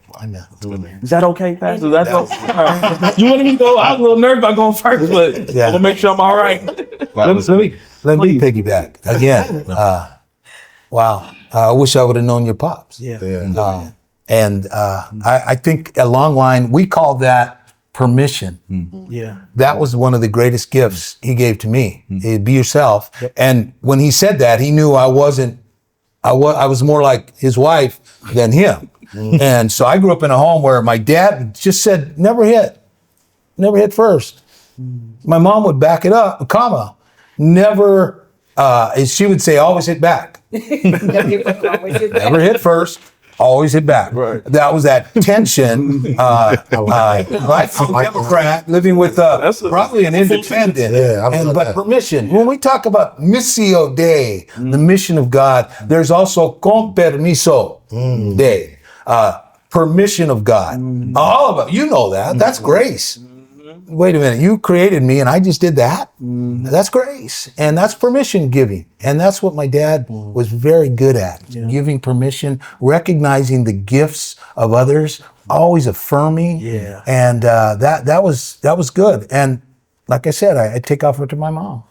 Is that okay, Pastor? That's you wanted me to go? I was a little nervous about going first, but we'll make sure I'm all right. Let me piggyback again. Wow. I wish I would have known your pops. And I think a long line, we call that permission. That was one of the greatest gifts he gave to me. Be yourself. And when he said that, he knew I was more like his wife than him. And so I grew up in a home where my dad just said, never hit first. My mom would back it up, never, she would say, always hit back. Never hit first, always hit back. Right. That was that tension. Democrat living with probably an independent. But permission. When we talk about missio Dei, the mission of God, there's also con permiso Dei. Permission of God. All of it. You know that. That's grace. wait a minute, you created me and I just did that? That's grace. And that's permission giving. And that's what my dad was very good at, giving permission, recognizing the gifts of others, always affirming. Yeah. And that was good. And like I said, I take off to my mom.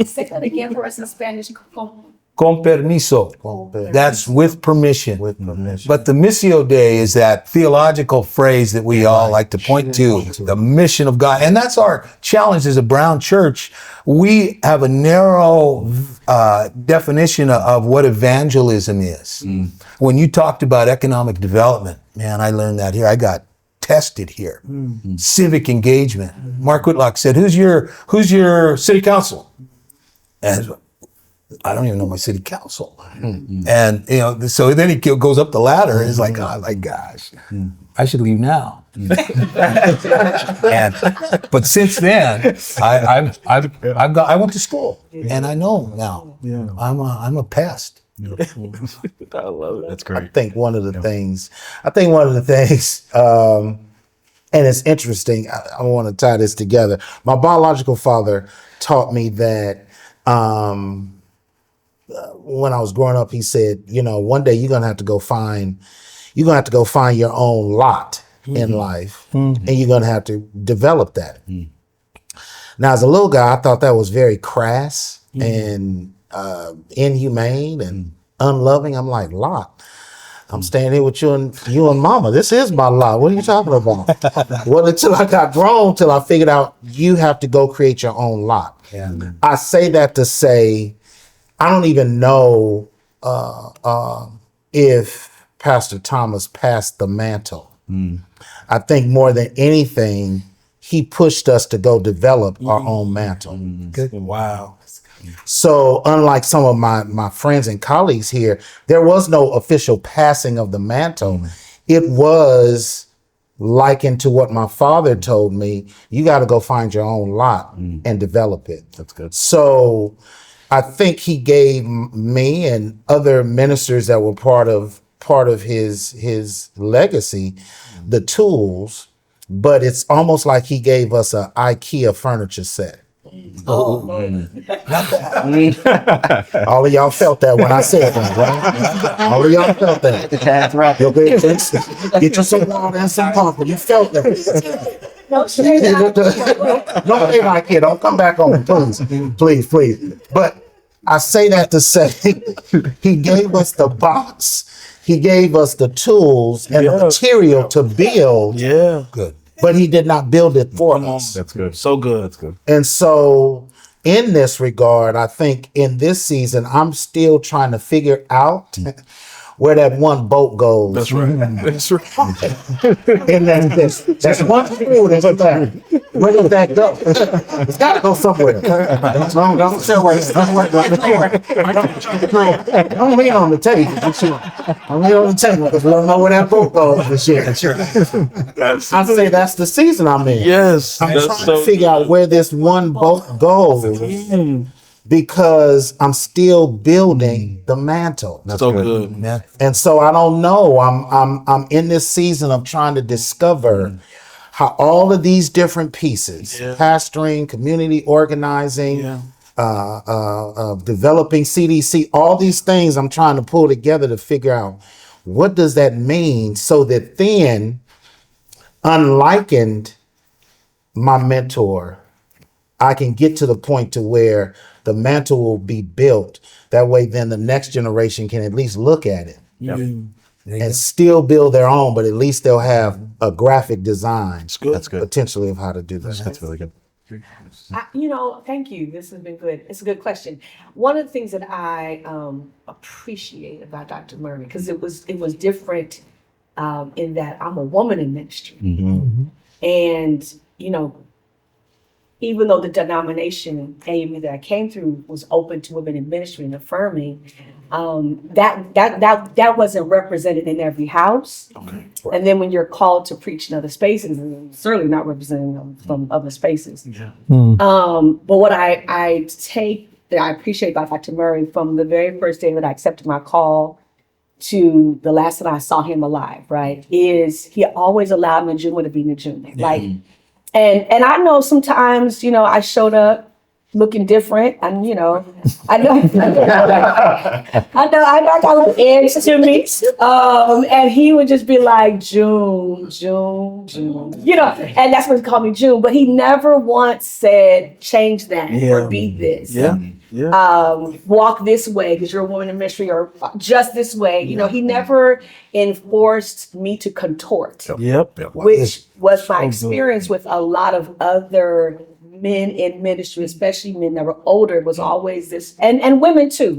Say that again for us in Spanish. Con permiso. That's with permission. With permission. But the Missio Dei is that theological phrase that we all like to point to, the mission of God. And that's our challenge as a Brown church. We have a narrow definition of what evangelism is. When you talked about economic development, man, I learned that here. I got tested here. Civic engagement. Mark Whitlock said, who's your city council? And I don't even know my city council. And, so then he goes up the ladder and is like, oh my gosh, I should leave now. But since then, I went to school and I know now I'm a pest. I love it. That's I great. think one of the things, and it's interesting, I want to tie this together. My biological father taught me that when I was growing up, he said, one day you're gonna have to go find your own lot in life, and you're gonna have to develop that. Now, as a little guy, I thought that was very crass and inhumane and unloving. I'm like, lot. I'm staying here with you and mama. This is my lot. What are you talking about? Well, until I got grown, till I figured out you have to go create your own lot. Yeah. I say that to say, I don't even know if Pastor Thomas passed the mantle. I think more than anything, he pushed us to go develop our own mantle. Good. Wow. So unlike some of my friends and colleagues here, there was no official passing of the mantle. It was likened to what my father told me. You got to go find your own lot and develop it. That's good. So I think he gave me and other ministers that were part of his legacy the tools, but it's almost like he gave us an IKEA furniture set. All of y'all felt that when I said that, right? All of y'all felt that. That's right. Okay, get you some water and some coffee. You felt that. Don't say like it. Don't come back on me, please. But I say that to say he gave us the box. He gave us the tools and the material to build. Yeah. Good. But he did not build it for us. That's good. So good. That's good. And so in this regard, I think in this season, I'm still trying to figure out where that one boat goes. That's right. That's right. And that's one school that's there. Where does that go? It's got to go somewhere. Don't say where it's going. Don't lean on the table. Don't lean on the table because we don't know where that boat goes this year. I say that's the season I'm in. Yes. I'm That's trying so to figure out where this one boat goes because I'm still building the mantle. so good. Yeah. And so I don't know. I'm in this season of trying to discover how all of these different pieces, pastoring, community organizing, developing CDC, all these things I'm trying to pull together to figure out what does that mean so that then, unlikened my mentor, I can get to the point to where the mantle will be built. That way, then the next generation can at least look at it and still build their own, but at least they'll have a graphic design. That's good. Potentially of how to do that. That's really good. Thank you. This has been good. It's a good question. One of the things that I appreciate about Dr. Murray, because it was different in that I'm a woman in ministry. And, even though the denomination AME that I came through was open to women in ministry and affirming, that wasn't represented in every house. Okay. And then when you're called to preach in other spaces, and certainly not representing them from other spaces. Yeah. But what I take that I appreciate about Dr. Murray from the very first day that I accepted my call to the last time I saw him alive, right, is he always allowed Najuma to be Najuma. And I know sometimes, I showed up looking different, and I know I got a little edge to me. And he would just be like, June, and that's what he called me, June. But he never once said, change that or be this. Walk this way because you're a woman in ministry, or just this way. He never enforced me to contort. Which was my experience with a lot of other men in ministry, especially men that were older. It was always this, and women too.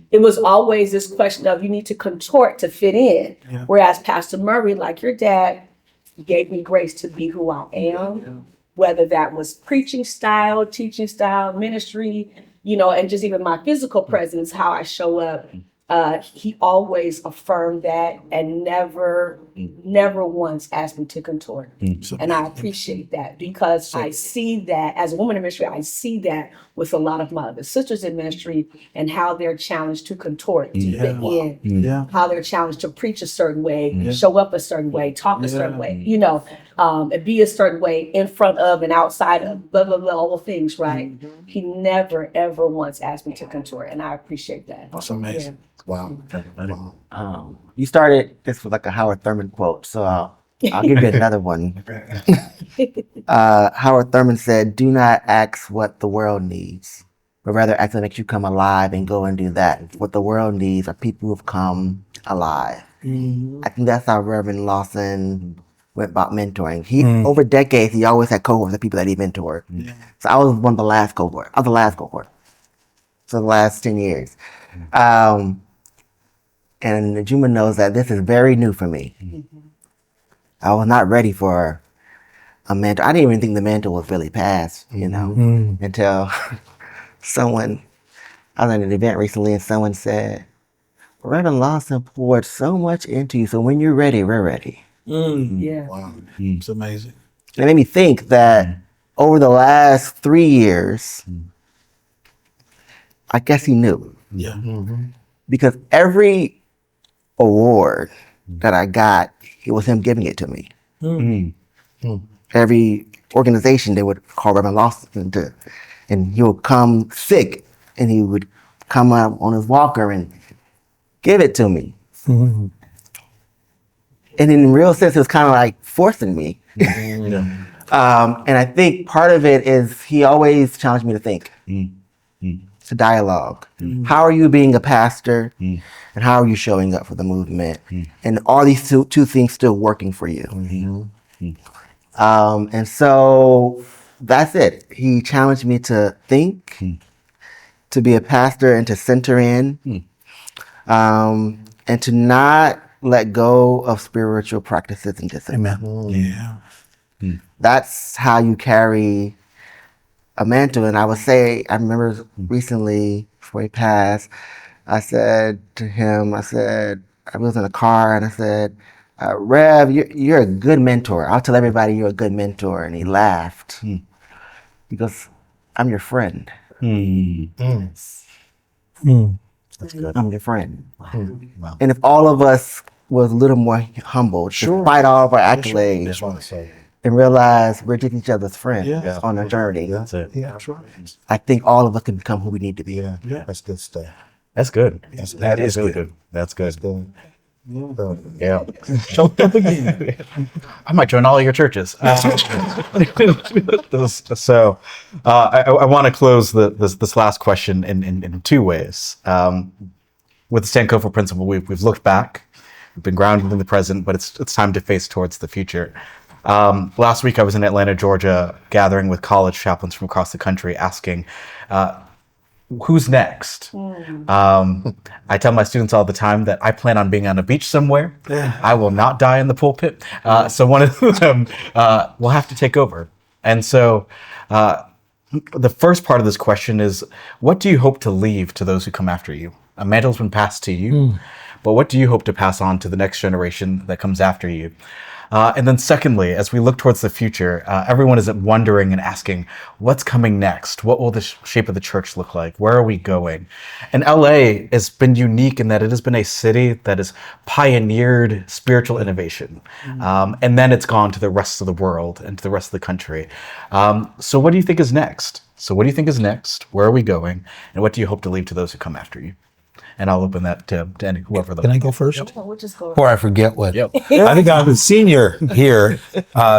It was always this question of you need to contort to fit in. Whereas Pastor Murray, like your dad, gave me grace to be who I am, whether that was preaching style, teaching style, ministry, and just even my physical presence, how I show up. He always affirmed that and never once asked me to contort. And I appreciate that because I see that as a woman in ministry, I see that with a lot of my other sisters in ministry and how they're challenged to contort, to fit in, how they're challenged to preach a certain way, show up a certain way, talk a certain way, and be a certain way in front of and outside of blah, blah, blah, all the things, right? He never, ever once asked me to contort, and I appreciate that. That's amazing. Wow. You started this with like a Howard Thurman quote, so I'll give you another one. Howard Thurman said, "Do not ask what the world needs, but rather ask what makes you come alive and go and do that. What the world needs are people who have come alive." I think that's how Reverend Lawson went about mentoring. Over decades, he always had cohorts of people that he mentored. So I was one of the last cohort. I was the last cohort. So the last 10 years. And Najuma knows that this is very new for me. I was not ready for a mentor. I didn't even think the mentor was really passed, until someone, I was at an event recently and someone said, Reverend Lawson poured so much into you, so when you're ready, we're ready. Wow. It's amazing. And it made me think that over the last 3 years, I guess he knew. Because every award that I got, it was him giving it to me. Every organization, they would call Reverend Lawson and he would come sick and he would come up on his walker and give it to me. And in real sense, it was kind of like forcing me. And I think part of it is he always challenged me to think. It's a dialogue. How are you being a pastor? And how are you showing up for the movement? And are these two things still working for you? And so that's it. He challenged me to think, to be a pastor and to center in, and to not let go of spiritual practices and discipline. That's how you carry a mantle. And I would say, I remember recently, before he passed, I said to him, I was in a car and I said, Rev, you're a good mentor. I'll tell everybody you're a good mentor. And he laughed because I'm your friend. That's good. I'm your friend. Wow. And if all of us was a little more humble, despite all of our accolades, and realize we're just each other's friends on a journey. That's it. I think all of us can become who we need to be. That's good stuff. That's good. That is really good. That's good. Yeah. I might join all of your churches. So I want to close this last question in two ways. With the Sankofa principle, we've looked back, we've been grounded in the present, but it's time to face towards the future. Last week I was in Atlanta, Georgia, gathering with college chaplains from across the country, asking, who's next? I tell my students all the time that I plan on being on a beach somewhere. I will not die in the pulpit. So one of them will have to take over. And so the first part of this question is, what do you hope to leave to those who come after you? A mantle's been passed to you, but what do you hope to pass on to the next generation that comes after you? And then secondly, as we look towards the future, everyone is wondering and asking, what's coming next? What will the shape of the church look like? Where are we going? And LA has been unique in that it has been a city that has pioneered spiritual innovation. And then it's gone to the rest of the world and to the rest of the country. So what do you think is next? Where are we going? And what do you hope to leave to those who come after you? And I'll open that to any, whoever. Can I go first? We'll just go. Before I forget what. I think I'm a senior here.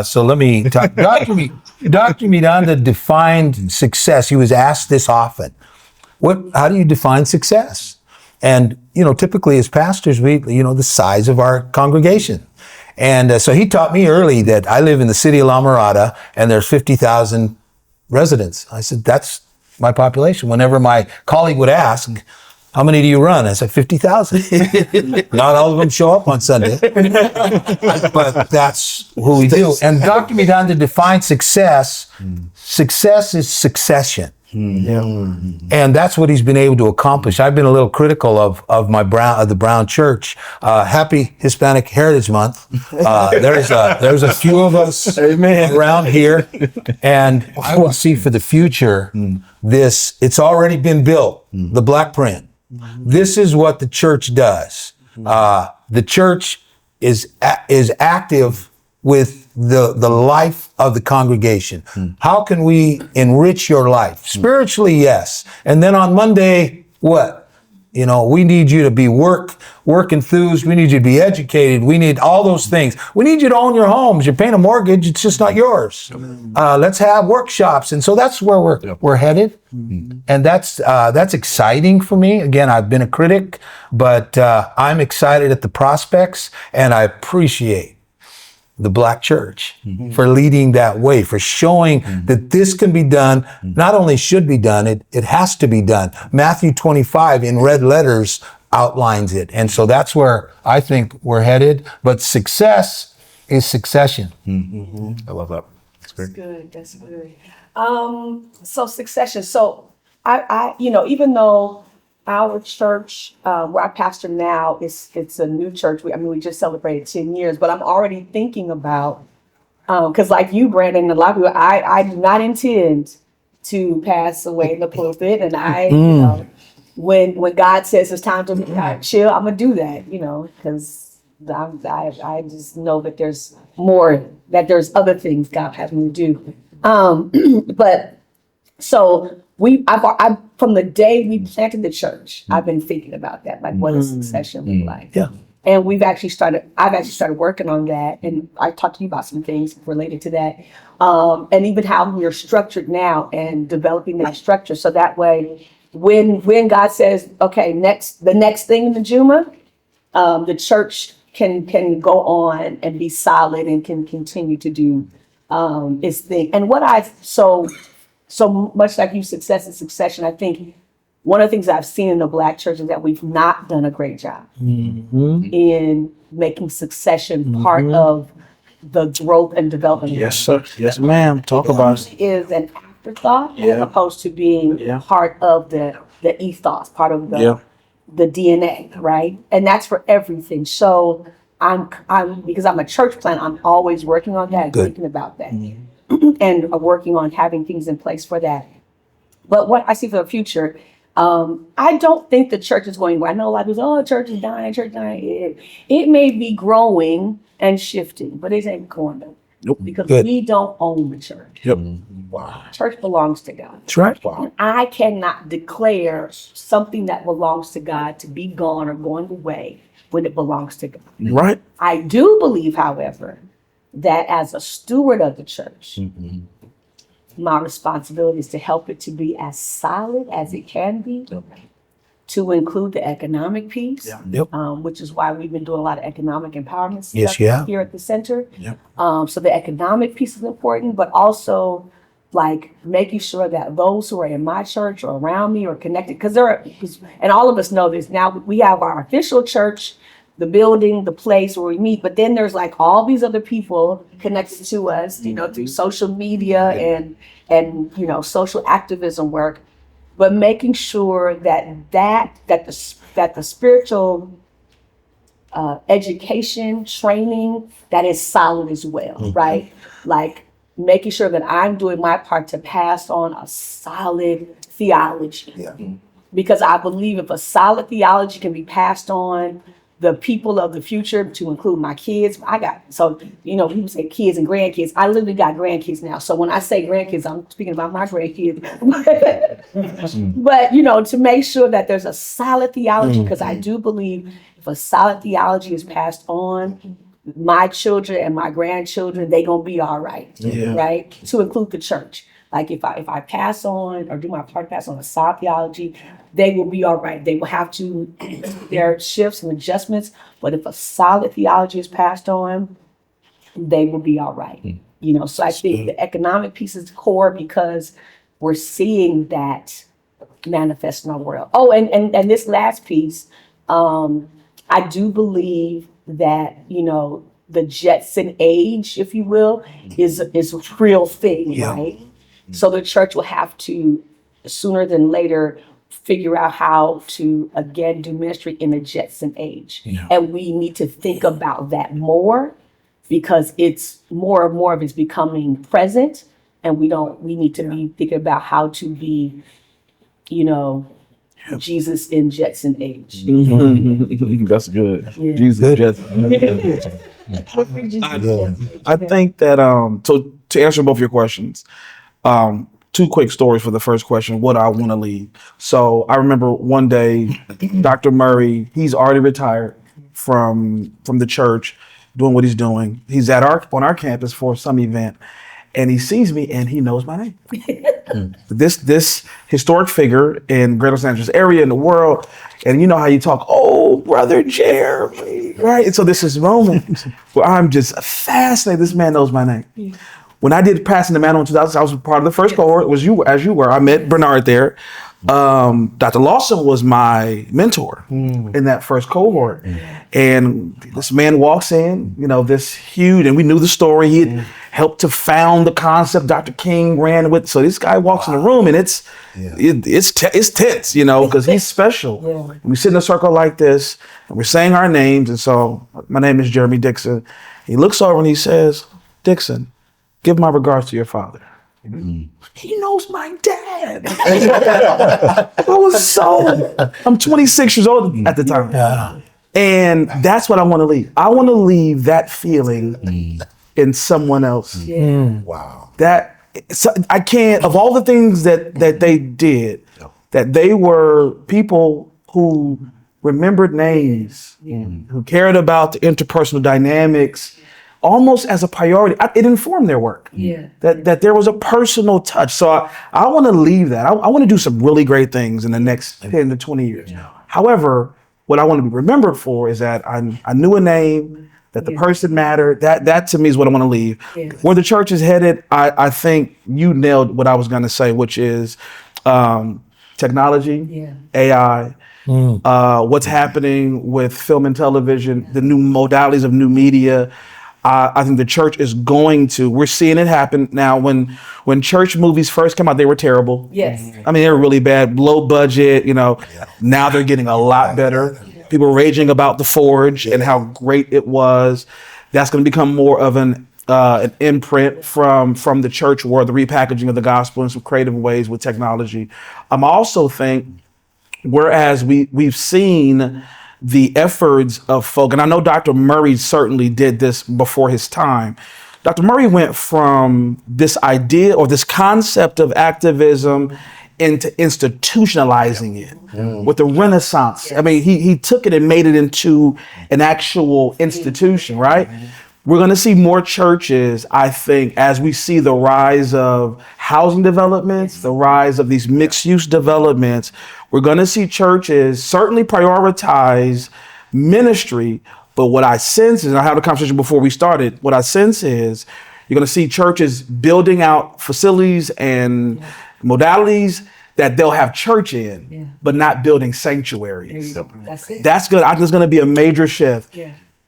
So let me talk. Dr. Miranda defined success. He was asked this often. How do you define success? And, typically as pastors, the size of our congregation. And so he taught me early that I live in the city of La Mirada and there's 50,000 residents. I said, that's my population. Whenever my colleague would ask, how many do you run? I said, 50,000. Not all of them show up on Sunday, but that's who we do. And Dr. Miranda defined success. Success is succession. And that's what he's been able to accomplish. I've been a little critical of the Brown Church. Happy Hispanic Heritage Month. There's a few of us around here, and I will see for the future. It's already been built. The black print. This is what the church does. The church is active with the life of the congregation. How can we enrich your life? Spiritually, yes. And then on Monday, what? We need you to be work enthused. We need you to be educated. We need all those things. We need you to own your homes. You're paying a mortgage. It's just not yours. Let's have workshops. And so that's where we're headed. And that's exciting for me. Again, I've been a critic, but I'm excited at the prospects, and I appreciate the black church for leading that way, for showing that this can be done, not only should be done, it has to be done. Matthew 25 in red letters outlines it. And so that's where I think we're headed. But success is succession. I love that. That's good. So succession. So I even though our church, where I pastor now, it's a new church. We just celebrated 10 years, but I'm already thinking about, because like you, Brandon, and a lot of people, I do not intend to pass away in the pulpit, and when God says it's time to chill, I'm gonna do that, because I just know that there's more, that there's other things God has me to do. But so I've from the day we planted the church, I've been thinking about that, like what does succession look like? Yeah. And I've actually started working on that, and I talked to you about some things related to that, and even how we're structured now and developing that structure, so that way, when God says, okay, the next thing in the Juma, the church can go on and be solid and can continue to do its thing. And what so much like you, success and succession, I think one of the things I've seen in the black church is that we've not done a great job in making succession part of the growth and development. Yes, sir. Yes, ma'am. Talk about it. It is an afterthought as opposed to being part of the ethos, part of the DNA, right? And that's for everything. So I'm because I'm a church plant, I'm always working on that, thinking about that. And working on having things in place for that. But what I see for the future, I don't think the church is going, I know a lot of people say, church is dying. It may be growing and shifting, but it ain't going nowhere. Nope. Because we don't own the church. Yep. Wow. Church belongs to God. That's right. And I cannot declare something that belongs to God to be gone or going away when it belongs to God. Right. I do believe, however, that as a steward of the church, my responsibility is to help it to be as solid as it can be, to include the economic piece, which is why we've been doing a lot of economic empowerment stuff here at the center. So the economic piece is important, but also like making sure that those who are in my church or around me are connected, and all of us know this now, we have our official church, the building, the place where we meet, but then there's like all these other people connected to us, through social media and social activism work, but making sure that the spiritual education, training that is solid as well, right? Like making sure that I'm doing my part to pass on a solid theology. Yeah. Because I believe if a solid theology can be passed on, the people of the future, to include my kids, people say kids and grandkids. I literally got grandkids now. So when I say grandkids, I'm speaking about my grandkids. But, to make sure that there's a solid theology, because I do believe if a solid theology is passed on, my children and my grandchildren, they gonna be all right, right? To include the church. Like if I pass on or do my part to pass on a solid theology, they will be all right. They will have to, there are shifts and adjustments, but if a solid theology is passed on, they will be all right. So I think the economic piece is core because we're seeing that manifest in our world. Oh, and this last piece, I do believe that, the Jetson age, if you will, is a real thing, right? So the church will have to, sooner than later, figure out how to, again, do ministry in the Jetson age. And we need to think about that more because it's more and more of it's becoming present. And we need to be thinking about how to be, Jesus in Jetson age. That's good. Yeah. Jesus, Jetson. I think that so to answer both your questions, two quick stories for the first question. What I want to leave. So I remember one day, Dr. Murray. He's already retired from the church, doing what he's doing. He's on our campus for some event, and he sees me and he knows my name. This historic figure in Greater Los Angeles area in the world, and you know how you talk, oh, Brother Jeremy, right? And so this is moment where I'm just fascinated. This man knows my name. When I did Passing the Mantle in 2000, I was part of the first cohort. It was as you were. I met Bernard there. Dr. Lawson was my mentor in that first cohort. And this man walks in, this huge, and we knew the story. He had helped to found the concept Dr. King ran with. So this guy walks in the room and it's tense, because he's special. And we sit in a circle like this and we're saying our names. And so my name is Jeremy Dixon. He looks over and he says, Dixon, give my regards to your father. He knows my dad. I'm 26 years old at the time. Yeah. And that's what I want to leave. I want to leave that feeling in someone else. Wow. I can't, of all the things that they did, that they were people who remembered names, who cared about the interpersonal dynamics, almost as a priority. It informed their work. That there was a personal touch. So I want to leave that. I want to do some really great things in the next 10 to 20 years. However, what I want to be remembered for is that I knew a name, that the person mattered. That to me is what I want to leave. Where the church is headed, I think you nailed what I was going to say, which is technology, AI, what's happening with film and television, the new modalities of new media. I think the church is we're seeing it happen now. When church movies first came out, they were terrible. Yes. I mean, they were really bad, low budget, Now they're getting a lot better. People raging about The Forge and how great it was. That's going to become more of an imprint from the church world, the repackaging of the gospel in some creative ways with technology. I also think, whereas we've seen the efforts of folk, and I know Dr. Murray certainly did this before his time. Dr. Murray went from this idea or this concept of activism into institutionalizing it with the Renaissance. I mean, he took it and made it into an actual institution, right? We're going to see more churches, I think, as we see the rise of housing developments, the rise of these mixed-use developments. We're going to see churches certainly prioritize ministry, but what I sense is, and I had a conversation before we started, what I sense is you're going to see churches building out facilities and modalities that they'll have church in, but not building sanctuaries. That's it. That's good. I think there's going to be a major shift.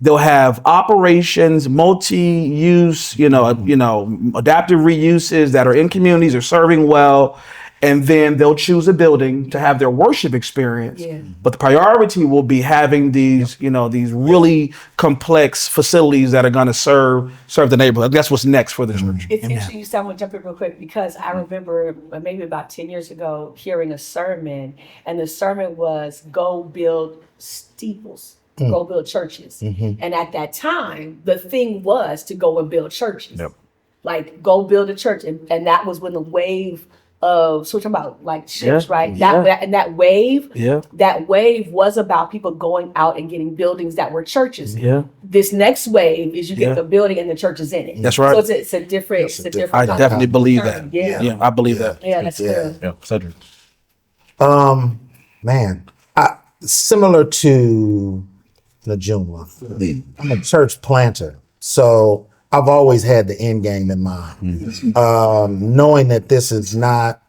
They'll have operations, multi-use, adaptive reuses that are in communities, are serving well, and then they'll choose a building to have their worship experience. Yeah. But the priority will be having these, these really complex facilities that are going to serve the neighborhood. That's what's next for the church. It's interesting you said, I'm gonna jump in real quick because I remember maybe about 10 years ago hearing a sermon, and the sermon was go build steeples, go build churches. And at that time, the thing was to go and build churches. Yep. Like go build a church. And that was when the wave of, so we're talking about like ships, Yeah, right? yeah. That wave, Yeah. that wave was about people going out and getting buildings that were churches. Yeah. This next wave is you get Yeah. the building and the churches in it. That's right. So it's a different, I definitely believe that. Yeah. I believe that. Yeah, that's good. Yeah, Cedric. Man, similar to Najuma, I'm a church planter, so I've always had the end game in mind. Knowing that this is not,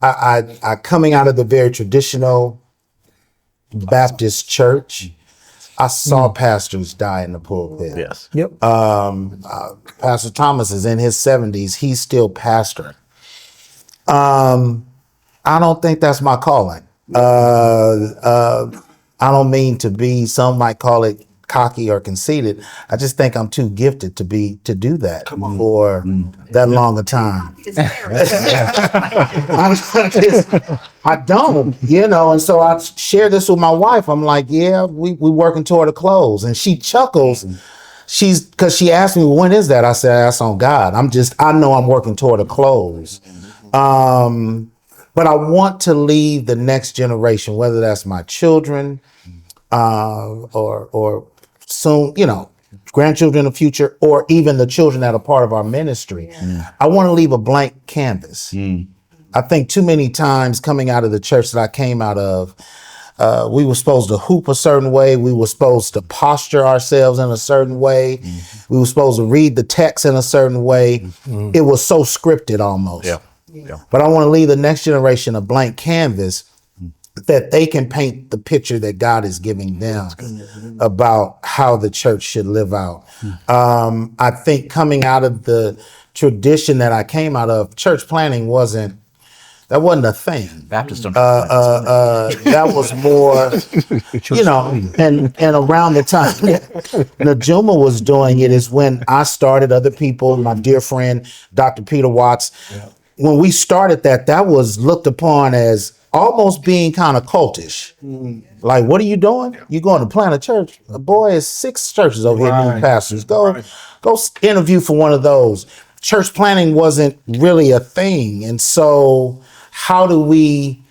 I coming out of the very traditional Baptist church, I saw pastors die in the pulpit. Yes. Yep. Pastor Thomas is in his 70s. He's still pastoring. I don't think that's my calling. I don't mean to be, some might call it cocky or conceited. I just think I'm too gifted to do that for that long a time. I don't, and so I share this with my wife. I'm like, yeah, we working toward a close. And she chuckles. Cause she asked me, when is that? I said, that's on God. I know I'm working toward a close. But I want to leave the next generation, whether that's my children, or soon, grandchildren in the future, or even the children that are part of our ministry. I want to leave a blank canvas. I think too many times coming out of the church that I came out of, we were supposed to hoop a certain way. We were supposed to posture ourselves in a certain way. We were supposed to read the text in a certain way. It was so scripted almost. Yeah. But I want to leave the next generation a blank canvas that they can paint the picture that God is giving them about how the church should live out. I think coming out of the tradition that I came out of, church planning wasn't a thing. Baptists don't. That was more, and around the time Najuma was doing it is when I started, other people, my dear friend, Dr. Peter Watts. When we started that was looked upon as almost being kind of cultish. Like, what are you doing? You going to plant a church? Boy, it's 6 churches over here, new pastors. Go interview for one of those. Church planting wasn't really a thing. And so how do we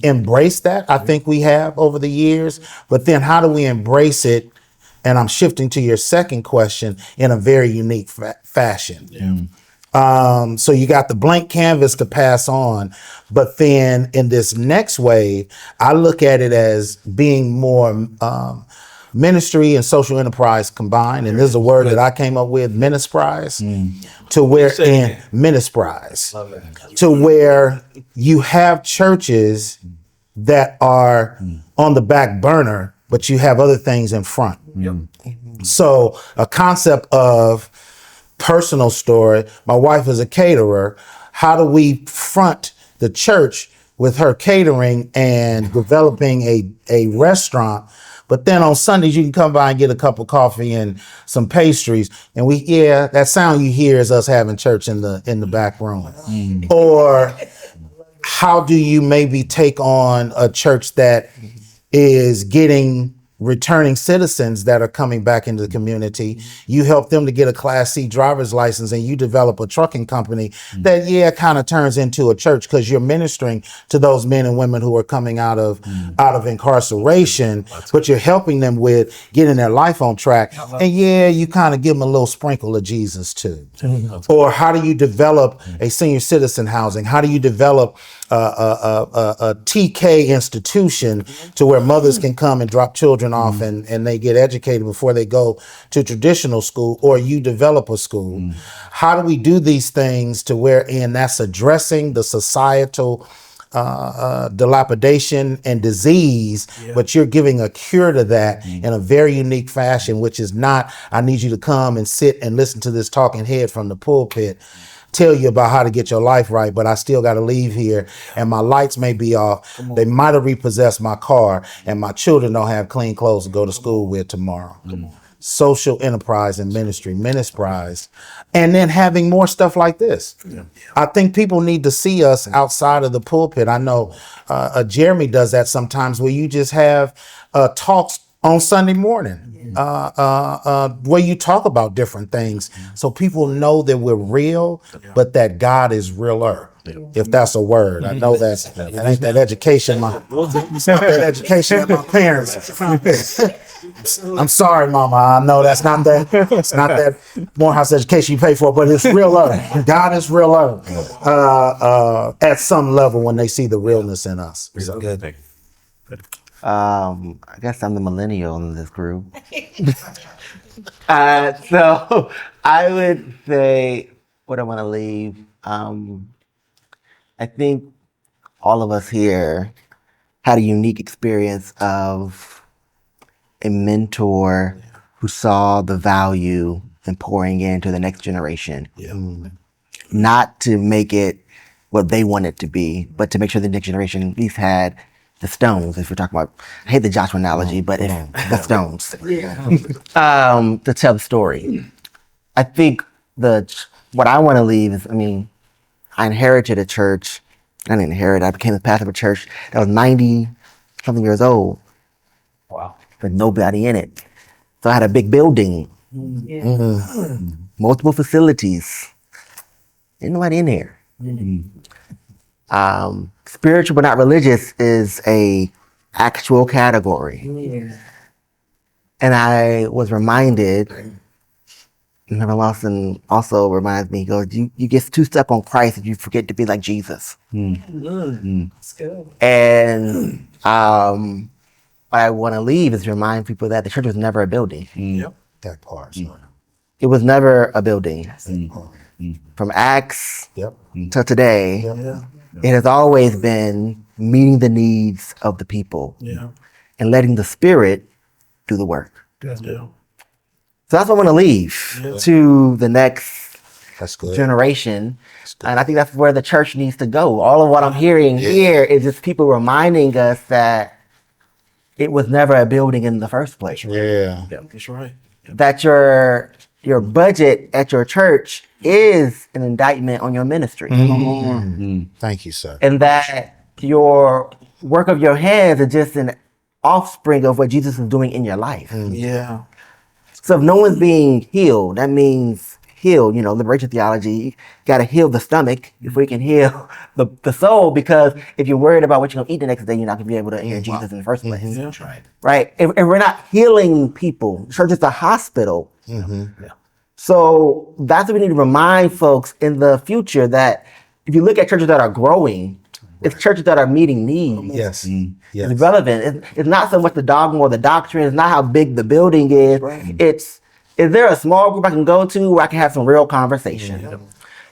embrace that? I think we have over the years, but then how do we embrace it? And I'm shifting to your second question in a very unique fashion. So you got the blank canvas to pass on, but then in this next wave, I look at it as being more ministry and social enterprise combined. And this is a word that I came up with, ministprise, to where in ministprise, to where you have churches that are on the back burner, but you have other things in front. So a concept of personal story. My wife is a caterer. How do we front the church with her catering and developing a restaurant? But then on Sundays, you can come by and get a cup of coffee and some pastries. And that sound you hear is us having church in the back room. Or how do you maybe take on a church that is getting returning citizens that are coming back into the community? You help them to get a Class C driver's license, and you develop a trucking company that kind of turns into a church, because you're ministering to those men and women who are coming out of incarceration, but you're helping them with getting their life on track. And you kind of give them a little sprinkle of Jesus too. Or how do you develop a senior citizen housing? How do you develop a TK institution to where mothers can come and drop children off and they get educated before they go to traditional school, or you develop a school? How do we do these things to wherein that's addressing the societal dilapidation and disease, but you're giving a cure to that in a very unique fashion, which is not, I need you to come and sit and listen to this talking head from the pulpit, tell you about how to get your life right, but I still got to leave here and my lights may be off. They might have repossessed my car and my children don't have clean clothes to go to school with tomorrow. Social enterprise and ministry, ministprise, and then having more stuff like this. I think people need to see us outside of the pulpit. I know Jeremy does that sometimes, where you just have talks on Sunday morning, where you talk about different things, so people know that we're real, but that God is realer. If that's a word, I know that ain't that education. That education that my parents. I'm sorry, Mama. I know that's not that. It's not that Morehouse education you pay for, but it's real love. God is real love. At some level, when they see the realness in us. So. Good. I guess I'm the millennial in this group. So I would say, what I want to leave. I think all of us here had a unique experience of a mentor who saw the value in pouring into the next generation. Not to make it what they want it to be, but to make sure the next generation at least had the stones. If we're talking about, I hate the Joshua analogy, but the stones to tell the story. I think what I want to leave is, I inherited a church. I didn't inherit. I became the pastor of a church that was 90-something years old. Wow. With nobody in it. So I had a big building, multiple facilities. Ain't nobody in there. Spiritual but not religious is a actual category. And I was reminded, Reverend Lawson also reminds me, he goes, you get too stuck on Christ and you forget to be like Jesus. That's good. And what I want to leave is to remind people that the church was never a building. That part. Sorry. It was never a building. From Acts to today, it has always been meeting the needs of the people and letting the Spirit do the work. So that's what I want to leave to the next generation. And I think that's where the church needs to go. All of what I'm hearing here is just people reminding us that it was never a building in the first place. That's right. That your budget at your church is an indictment on your ministry. Thank you, sir. And that your work of your hands is just an offspring of what Jesus is doing in your life. Yeah. So if no one's being healed, that means heal, liberation theology. You got to heal the stomach before you can heal the soul, because if you're worried about what you're going to eat the next day, you're not going to be able to hear Jesus in the first place. That's right. Right? If we're not healing people, church is a hospital. So that's what we need to remind folks in the future, that if you look at churches that are growing, it's churches that are meeting needs. Yes. It's relevant. It's not so much the dogma or the doctrine. It's not how big the building is. It's, is there a small group I can go to where I can have some real conversation?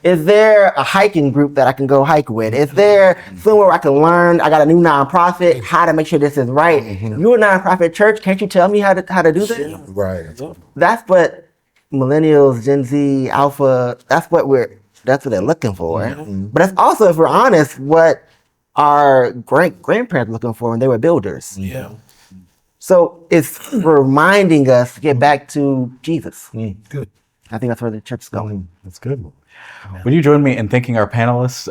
Is there a hiking group that I can go hike with? Is there somewhere I can learn? I got a new nonprofit, how to make sure this is right. You're a nonprofit church. Can't you tell me how to do this? Right. That's what millennials, Gen Z, Alpha, that's what they're looking for. But that's also, if we're honest, what our great-grandparents were looking for when they were builders. So it's reminding us to get back to Jesus. Good. I think that's where the church is going. That's good. Would you join me in thanking our panelists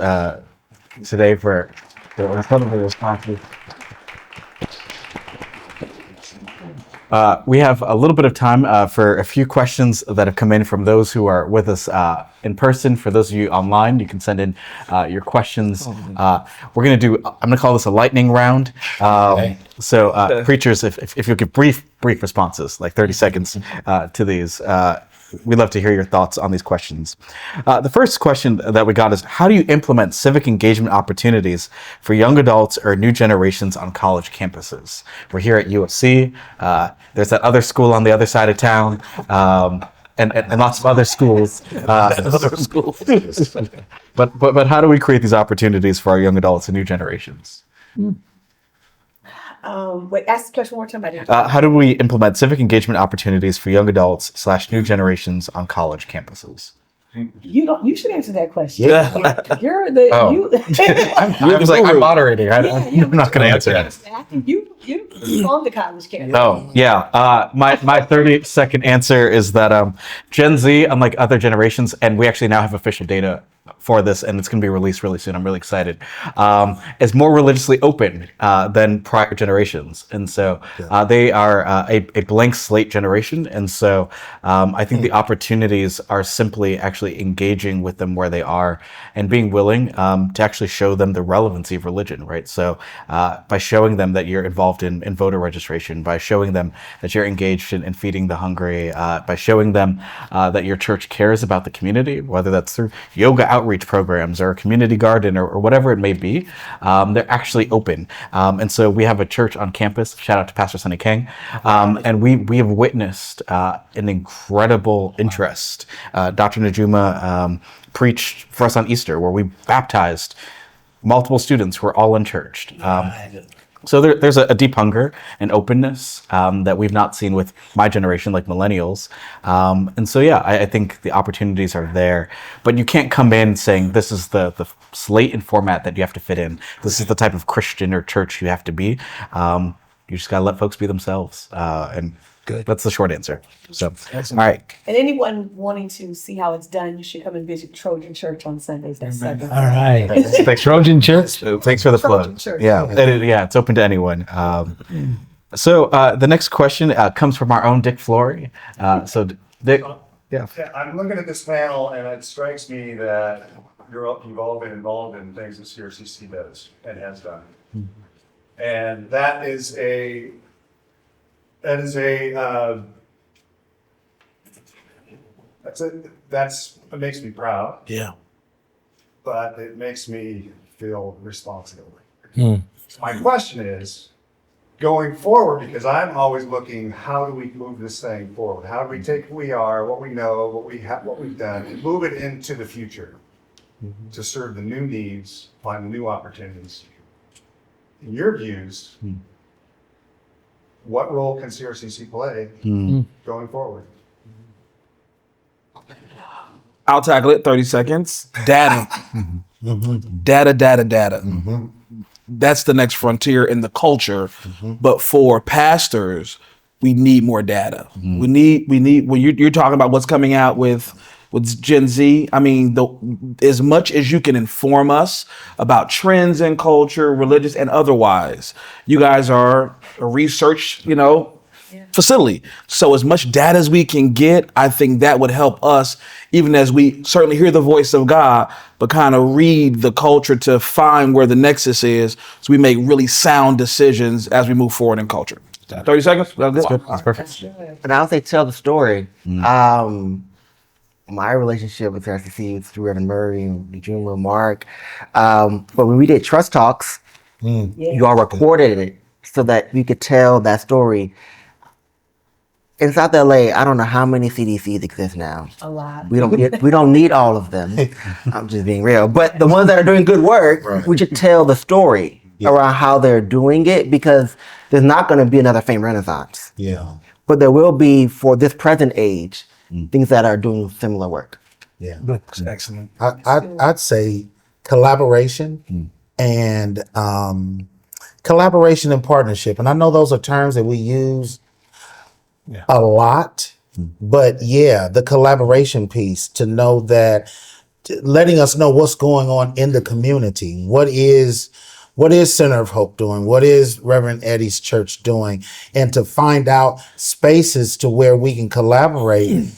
today for some of the responses? We have a little bit of time for a few questions that have come in from those who are with us in person. For those of you online, you can send in your questions. We're going to I'm going to call this a lightning round. So preachers, if you'll give brief responses, like 30 seconds to these, we'd love to hear your thoughts on these questions. The first question that we got is, how do you implement civic engagement opportunities for young adults or new generations on college campuses? We're here at USC. There's that other school on the other side of town, and lots of other schools. But how do we create these opportunities for our young adults and new generations? Wait, ask the question one more time. I didn't. How do we implement civic engagement opportunities for young adults / new generations on college campuses? You should answer that question. Yeah. You're the, Oh. you. I was like, I'm moderating. I'm not going to answer it. You on the college campus. Oh, yeah. My 30-second answer is that Gen Z, unlike other generations, and we actually now have official data for this, and it's going to be released really soon. I'm really excited. Is more religiously open than prior generations, and so they are a blank slate generation. And so I think the opportunities are simply actually engaging with them where they are and being willing to actually show them the relevancy of religion, right? So by showing them that you're involved in voter registration, by showing them that you're engaged in feeding the hungry, by showing them that your church cares about the community, whether that's through yoga outreach programs or a community garden or whatever it may be, they're actually open. And so we have a church on campus, shout out to Pastor Sonny Kang, and we have witnessed an incredible interest. Dr. Najuma preached for us on Easter, where we baptized multiple students who are all unchurched. So there's a deep hunger and openness that we've not seen with my generation, like millennials. And so, yeah, I think the opportunities are there. But you can't come in saying this is the slate and format that you have to fit in. This is the type of Christian or church you have to be. You just got to let folks be themselves. And Good. That's the short answer. So, all right. And anyone wanting to see how it's done, you should come and visit Trojan Church on Sundays. That's 7. All right. Thanks, Trojan Church. Thanks for the plug. Trojan Church. Yeah, it's open to anyone. So the next question comes from our own Dick Flory. So Dick, yeah. Yeah, I'm looking at this panel and it strikes me that you've all been involved in things that CRCC does and has done. And it makes me proud, Yeah. but it makes me feel responsible. My question is, going forward, because I'm always looking, how do we move this thing forward? How do we take who we are, what we know, what we've done, and move it into the future to serve the new needs, find the new opportunities? In your views, what role can CRCC play going forward? I'll tackle it. 30 seconds. Data. Data. That's the next frontier in the culture. But for pastors, we need more data. We need when you're talking about what's coming out with Gen Z, I mean, as much as you can inform us about trends in culture, religious and otherwise, you guys are a research, facility. So as much data as we can get, I think that would help us, even as we certainly hear the voice of God, but kind of read the culture to find where the nexus is, so we make really sound decisions as we move forward in culture. 30 seconds? That's good. That's perfect. And I'll say tell the story. My relationship with RCC was through Reverend Murray and Junior Mark. But when we did Trust Talks, you all recorded it so that we could tell that story. In South LA, I don't know how many CDCs exist now. A lot. We don't need all of them. I'm just being real. But the ones that are doing good work, we should tell the story around how they're doing it, because there's not going to be another fame renaissance. Yeah. But there will be, for this present age, things that are doing similar work. Yeah. That's excellent. I'd say collaboration and collaboration and partnership. And I know those are terms that we use a lot, but the collaboration piece, to know that, letting us know what's going on in the community. What is Center of Hope doing? What is Reverend Eddie's church doing? And to find out spaces to where we can collaborate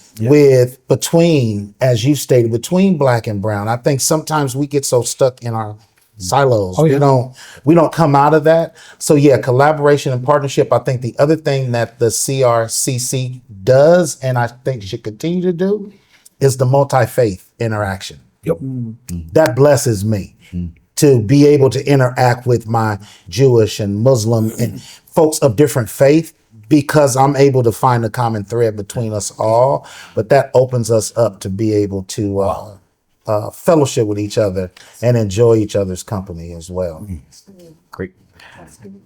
between, as you stated, between Black and Brown. I think sometimes we get so stuck in our silos. We don't come out of that. So collaboration and partnership. I think the other thing that the CRCC does, and I think should continue to do, is the multi-faith interaction. That blesses me. To be able to interact with my Jewish and Muslim and folks of different faith, because I'm able to find a common thread between us all. But that opens us up to be able to fellowship with each other and enjoy each other's company as well. Great.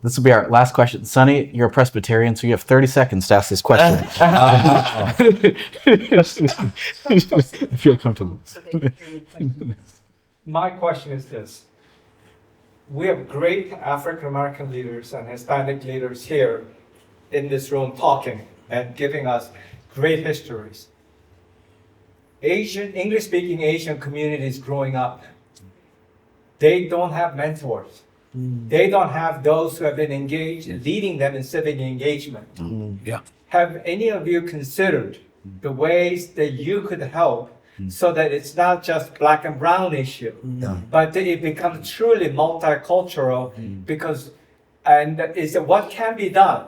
This will be our last question. Sonny, you're a Presbyterian, so you have 30 seconds to ask this question. If you're comfortable. My question is this. We have great African American leaders and Hispanic leaders here in this room talking and giving us great histories. English-speaking Asian communities growing up, they don't have mentors. They don't have those who have been engaged, leading them in civic engagement. Yeah. Have any of you considered the ways that you could help so that it's not just black and brown issue, but that it becomes truly multicultural what can be done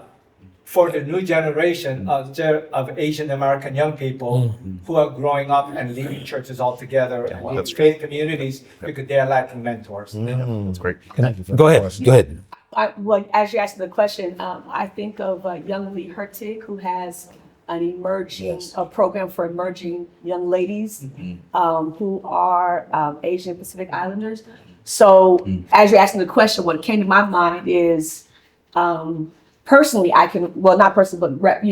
for the new generation of Asian American young people who are growing up and leading churches altogether and leading faith communities because they are lacking mentors. That's great. Go ahead. Well, as you asked the question, I think of young Lee Hertig, who has an emerging program for emerging young ladies who are Asian Pacific Islanders. So, as you're asking the question, what came to my mind is, personally, not personally, but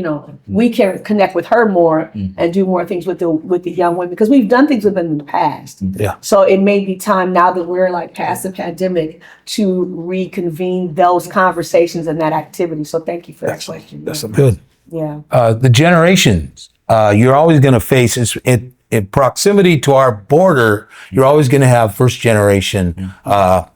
we can connect with her more and do more things with the young women because we've done things with them in the past. Yeah. So it may be time now that we're like past the pandemic to reconvene those conversations and that activity. So thank you for that question. That's good. Yeah. The generations you're always going to face is in proximity to our border. You're always going to have first generation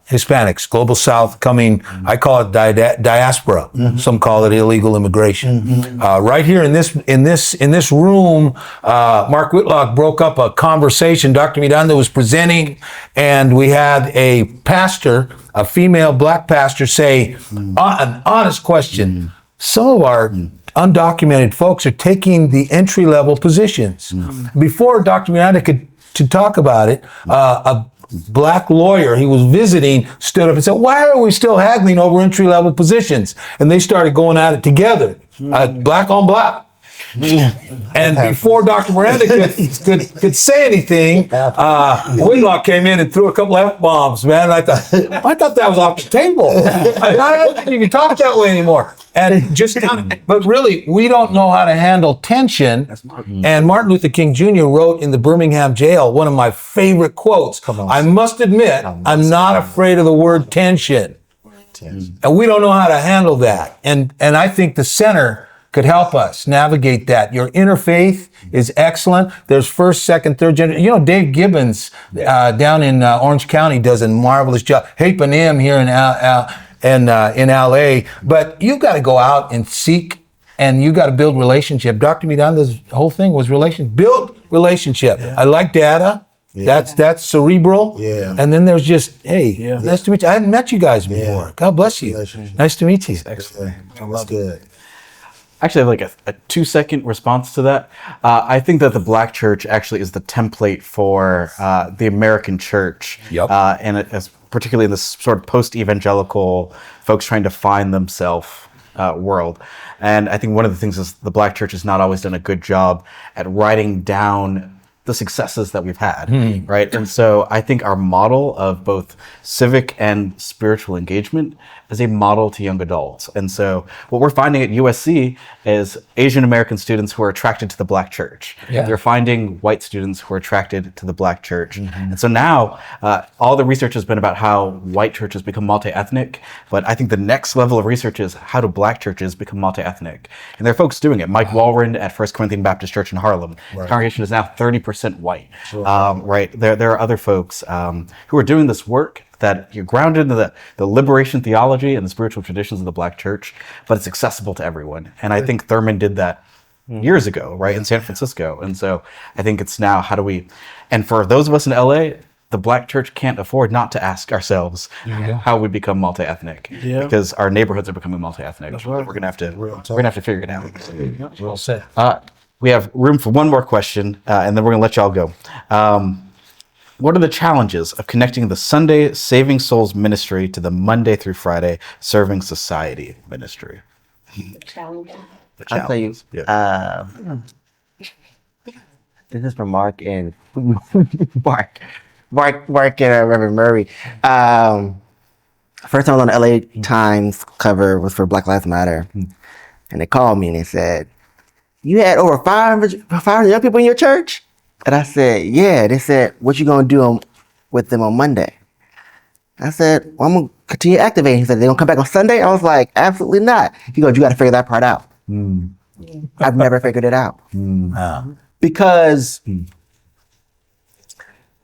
Hispanics, global South coming. I call it diaspora. Some call it illegal immigration. Right here in this room, Mark Whitlock broke up a conversation. Dr. Miranda was presenting, and we had a pastor, a female black pastor, say an honest question. Some of our undocumented folks are taking the entry-level positions. Before Dr. Miranda could talk about it, a black lawyer he was visiting stood up and said, "Why are we still haggling over entry-level positions?" And they started going at it together, black on black. And before Dr. Miranda could say anything, Whitlock came in and threw a couple F-bombs, man. I thought that was off the table. I don't think you can talk that way anymore. And but really, we don't know how to handle tension. And Martin Luther King Jr. wrote in the Birmingham jail one of my favorite quotes. I must admit, I'm not afraid of the word tension. And we don't know how to handle that. And I think the center could help us navigate that. Your interfaith is excellent. There's first, second, third generation. Dave Gibbons down in Orange County does a marvelous job. Hapanim here in LA. But you've got to go out and seek, and you got to build relationship. Dr. Miranda's whole thing was build relationship. Yeah. I like data. Yeah. That's cerebral. Yeah. And then there's just, nice to meet you. I hadn't met you guys before. God bless you. Nice to meet you. Excellent. That's good. Actually, I have like a 2-second response to that. I think that the Black church actually is the template for the American church. Yep. And particularly in this sort of post-evangelical folks trying to find themselves world. And I think one of the things is the Black church has not always done a good job at writing down the successes that we've had, right? And so I think our model of both civic and spiritual engagement is a model to young adults. And so what we're finding at USC is Asian American students who are attracted to the Black church. Yeah. They're finding white students who are attracted to the Black church. And so now all the research has been about how white churches become multi-ethnic, but I think the next level of research is how do Black churches become multi-ethnic? And there are folks doing it. Mike Walren at First Corinthian Baptist Church in Harlem. Right. The congregation is now 30% white. Sure. Right. There are other folks who are doing this work that you're grounded in the liberation theology and the spiritual traditions of the Black church, but it's accessible to everyone. And I think Thurman did that years ago, right, in San Francisco. And so I think it's now and for those of us in LA, the Black church can't afford not to ask ourselves how we become multi-ethnic, because our neighborhoods are becoming multi-ethnic. That's right. We're gonna have to figure it out. Well said. We have room for one more question, and then we're gonna let y'all go. What are the challenges of connecting the Sunday Saving Souls ministry to the Monday through Friday Serving Society ministry? Challenging. I'll tell you. Yeah. This is from Mark and Mark and Reverend Murray. First time I was on the LA Times cover was for Black Lives Matter. And they called me and they said, you had over 500 young people in your church? And I said, yeah. They said, what you gonna do with them on Monday? I said, well, I'm gonna continue activating. He said, they gonna come back on Sunday? I was like, absolutely not. He goes, you gotta figure that part out. I've never figured it out. Because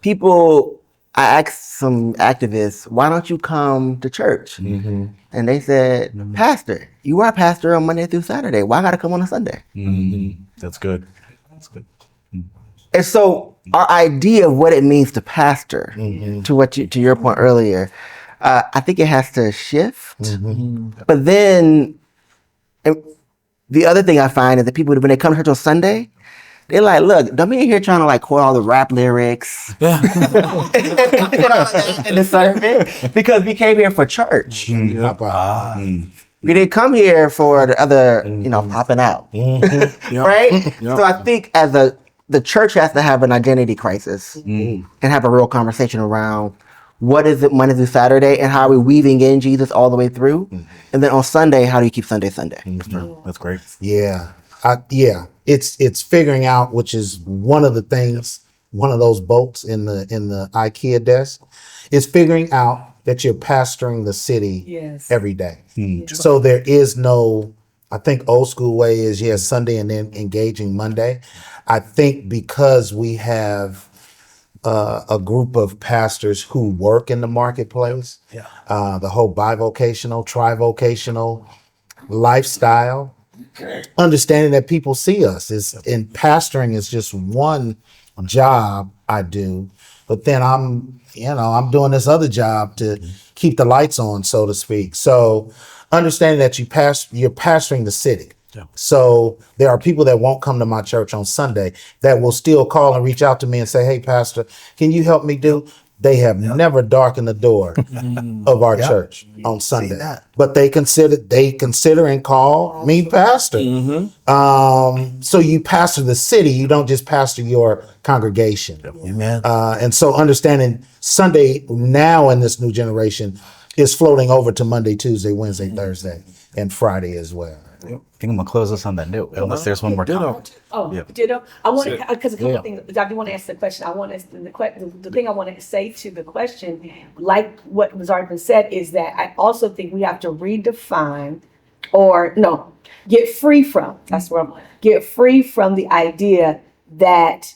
people, I asked some activists, why don't you come to church? And they said, Pastor, you are pastor on Monday through Saturday. Why gotta come on a Sunday? That's good. That's good. And so our idea of what it means to pastor, to your point earlier, I think it has to shift. But then the other thing I find is that people, when they come to church on Sunday, they're like, look, don't be in here trying to like quote all the rap lyrics in the sermon, because we came here for church. We didn't come here for the other, popping out. Right? So I think the church has to have an identity crisis and have a real conversation around what is it Monday through Saturday and how are we weaving in Jesus all the way through? And then on Sunday, how do you keep Sunday Sunday? That's great. Yeah. It's figuring out, which is one of the things, one of those bolts in the IKEA desk, is figuring out that you're pastoring the city every day. So there is no, I think old school way is, Sunday and then engaging Monday. I think because we have a group of pastors who work in the marketplace, the whole bivocational, trivocational lifestyle, understanding that people see us and pastoring is just one job I do, but then I'm doing this other job to keep the lights on, so to speak. So understanding that you're pastoring the city. So there are people that won't come to my church on Sunday that will still call and reach out to me and say, hey, pastor, can you help me do? They have never darkened the door of our church on Sunday, but they consider and call me pastor. So you pastor the city, you don't just pastor your congregation. Amen. And so understanding Sunday now in this new generation is floating over to Monday, Tuesday, Wednesday, Thursday, and Friday as well. I think I'm gonna close this on that note, unless there's one more comment. Ditto. I want to, because a couple of things, I do want to ask the question. The thing I want to say to the question, like what was already been said, is that I also think we have to redefine get free from the idea that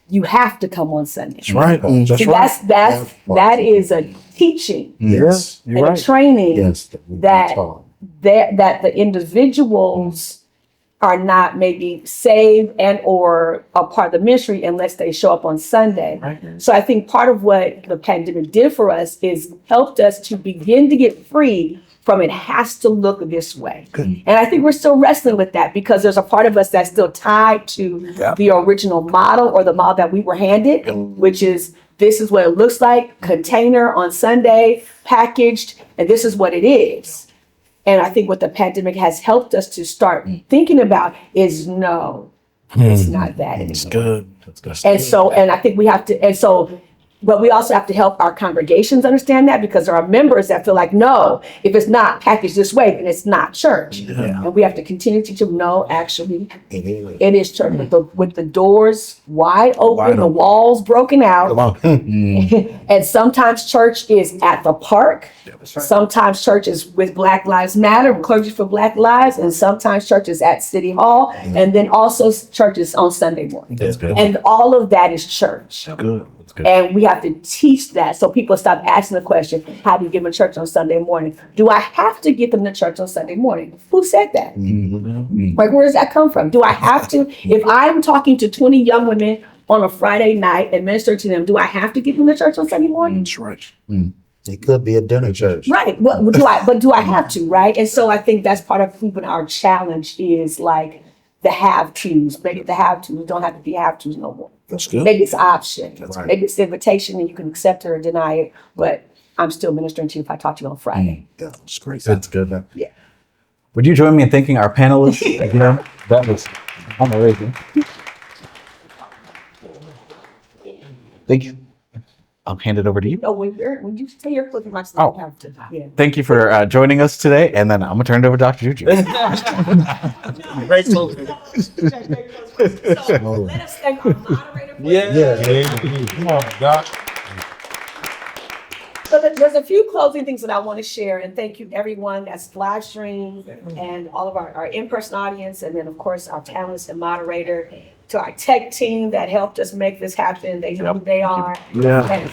you have to come on Sunday. That's right. That is a teaching Yes. and a training that taught. that the individuals are not maybe saved and or a part of the ministry unless they show up on Sunday. So I think part of what the pandemic did for us is helped us to begin to get free from it has to look this way. And I think we're still wrestling with that because there's a part of us that's still tied to the original model or the model that we were handed, which is this is what it looks like, container on Sunday, packaged, and this is what it is. And I think what the pandemic has helped us to start thinking about is no, it's not that anymore. It's good. And I think we have to, but we also have to help our congregations understand that because there are members that feel like, no, if it's not packaged this way, then it's not church. And we have to continue to teach them, no, actually, it is church with the doors wide open, the walls broken out. And sometimes church is at the park. Sometimes church is with Black Lives Matter, clergy for Black Lives, and sometimes church is at City Hall, and then also church is on Sunday morning. And all of that is church. And we have to teach that so people stop asking the question, how do you give them church on Sunday morning? Do I have to get them to church on Sunday morning? Who said that? Like, where does that come from? Do I have to? If I'm talking to 20 young women on a Friday night and minister to them, do I have to get them to church on Sunday morning? That's right. It could be a dinner church. Right. But do I have to, right? And so I think that's part of even our challenge is like the have-tos. Maybe the have-tos don't have to be have-tos no more. That's good. Maybe it's an option. Maybe it's an invitation and you can accept it or deny it, but I'm still ministering to you if I talk to you on Friday. That's great. That's good. Yeah. Would you join me in thanking our panelists? Again, that was amazing. Thank you. I'll hand it over to you. Oh, when you say your closing remarks, Oh. you have to. Yeah. Thank you for joining us today, and then I'm gonna turn it over to Dr. Juju. Great closing. So let us thank our moderator. For Come on, Doc. So there's a few closing things that I want to share, and thank you everyone that's live streamed and all of our in-person audience, and then of course our panelists and moderator, to our tech team that helped us make this happen. They know who they are. Yeah.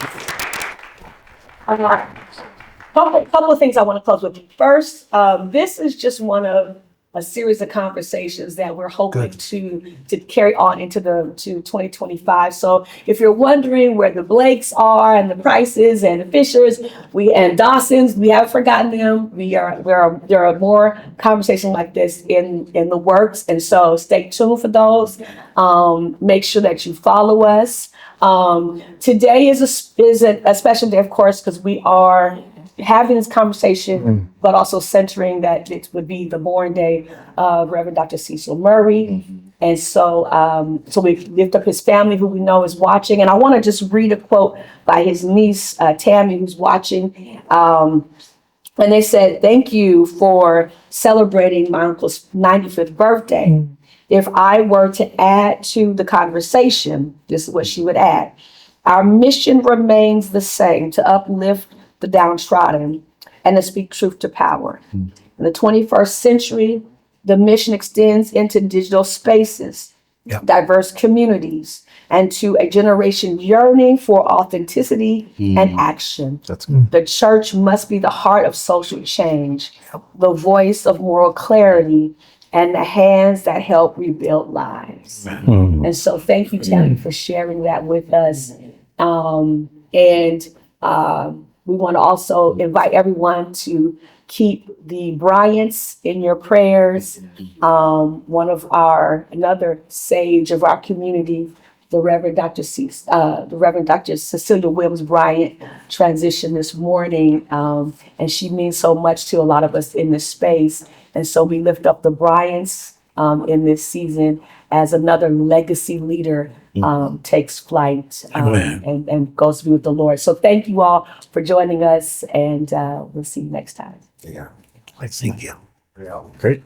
Couple of things I want to close with. First, this is just one of a series of conversations that we're hoping to carry on into to 2025. So if you're wondering where the Blakes are and the Prices and the Fishers, and Dawsons, we haven't forgotten them. There are more conversations like this in the works, and so stay tuned for those. Make sure that you follow us. Today is a special day, of course, because we are having this conversation, but also centering that it would be the born day of Reverend Dr. Cecil Murray. And so we lift up his family, who we know is watching. And I want to just read a quote by his niece, Tammy, who's watching. And they said, "Thank you for celebrating my uncle's 95th birthday. If I were to add to the conversation," this is what she would add, "our mission remains the same, to uplift the downtrodden and to speak truth to power. In the 21st century, the mission extends into digital spaces, diverse communities, and to a generation yearning for authenticity and action. That's good. The church must be the heart of social change, the voice of moral clarity, and the hands that help rebuild lives." And so thank you, Tammy, for sharing that with us. We want to also invite everyone to keep the Bryants in your prayers. Another sage of our community, the Reverend Dr. Cecilia Williams Bryant, transitioned this morning, and she means so much to a lot of us in this space. And so we lift up the Bryants in this season as another legacy leader takes flight and goes to be with the Lord. So thank you all for joining us, and we'll see you next time. Yeah. Thank you. Great.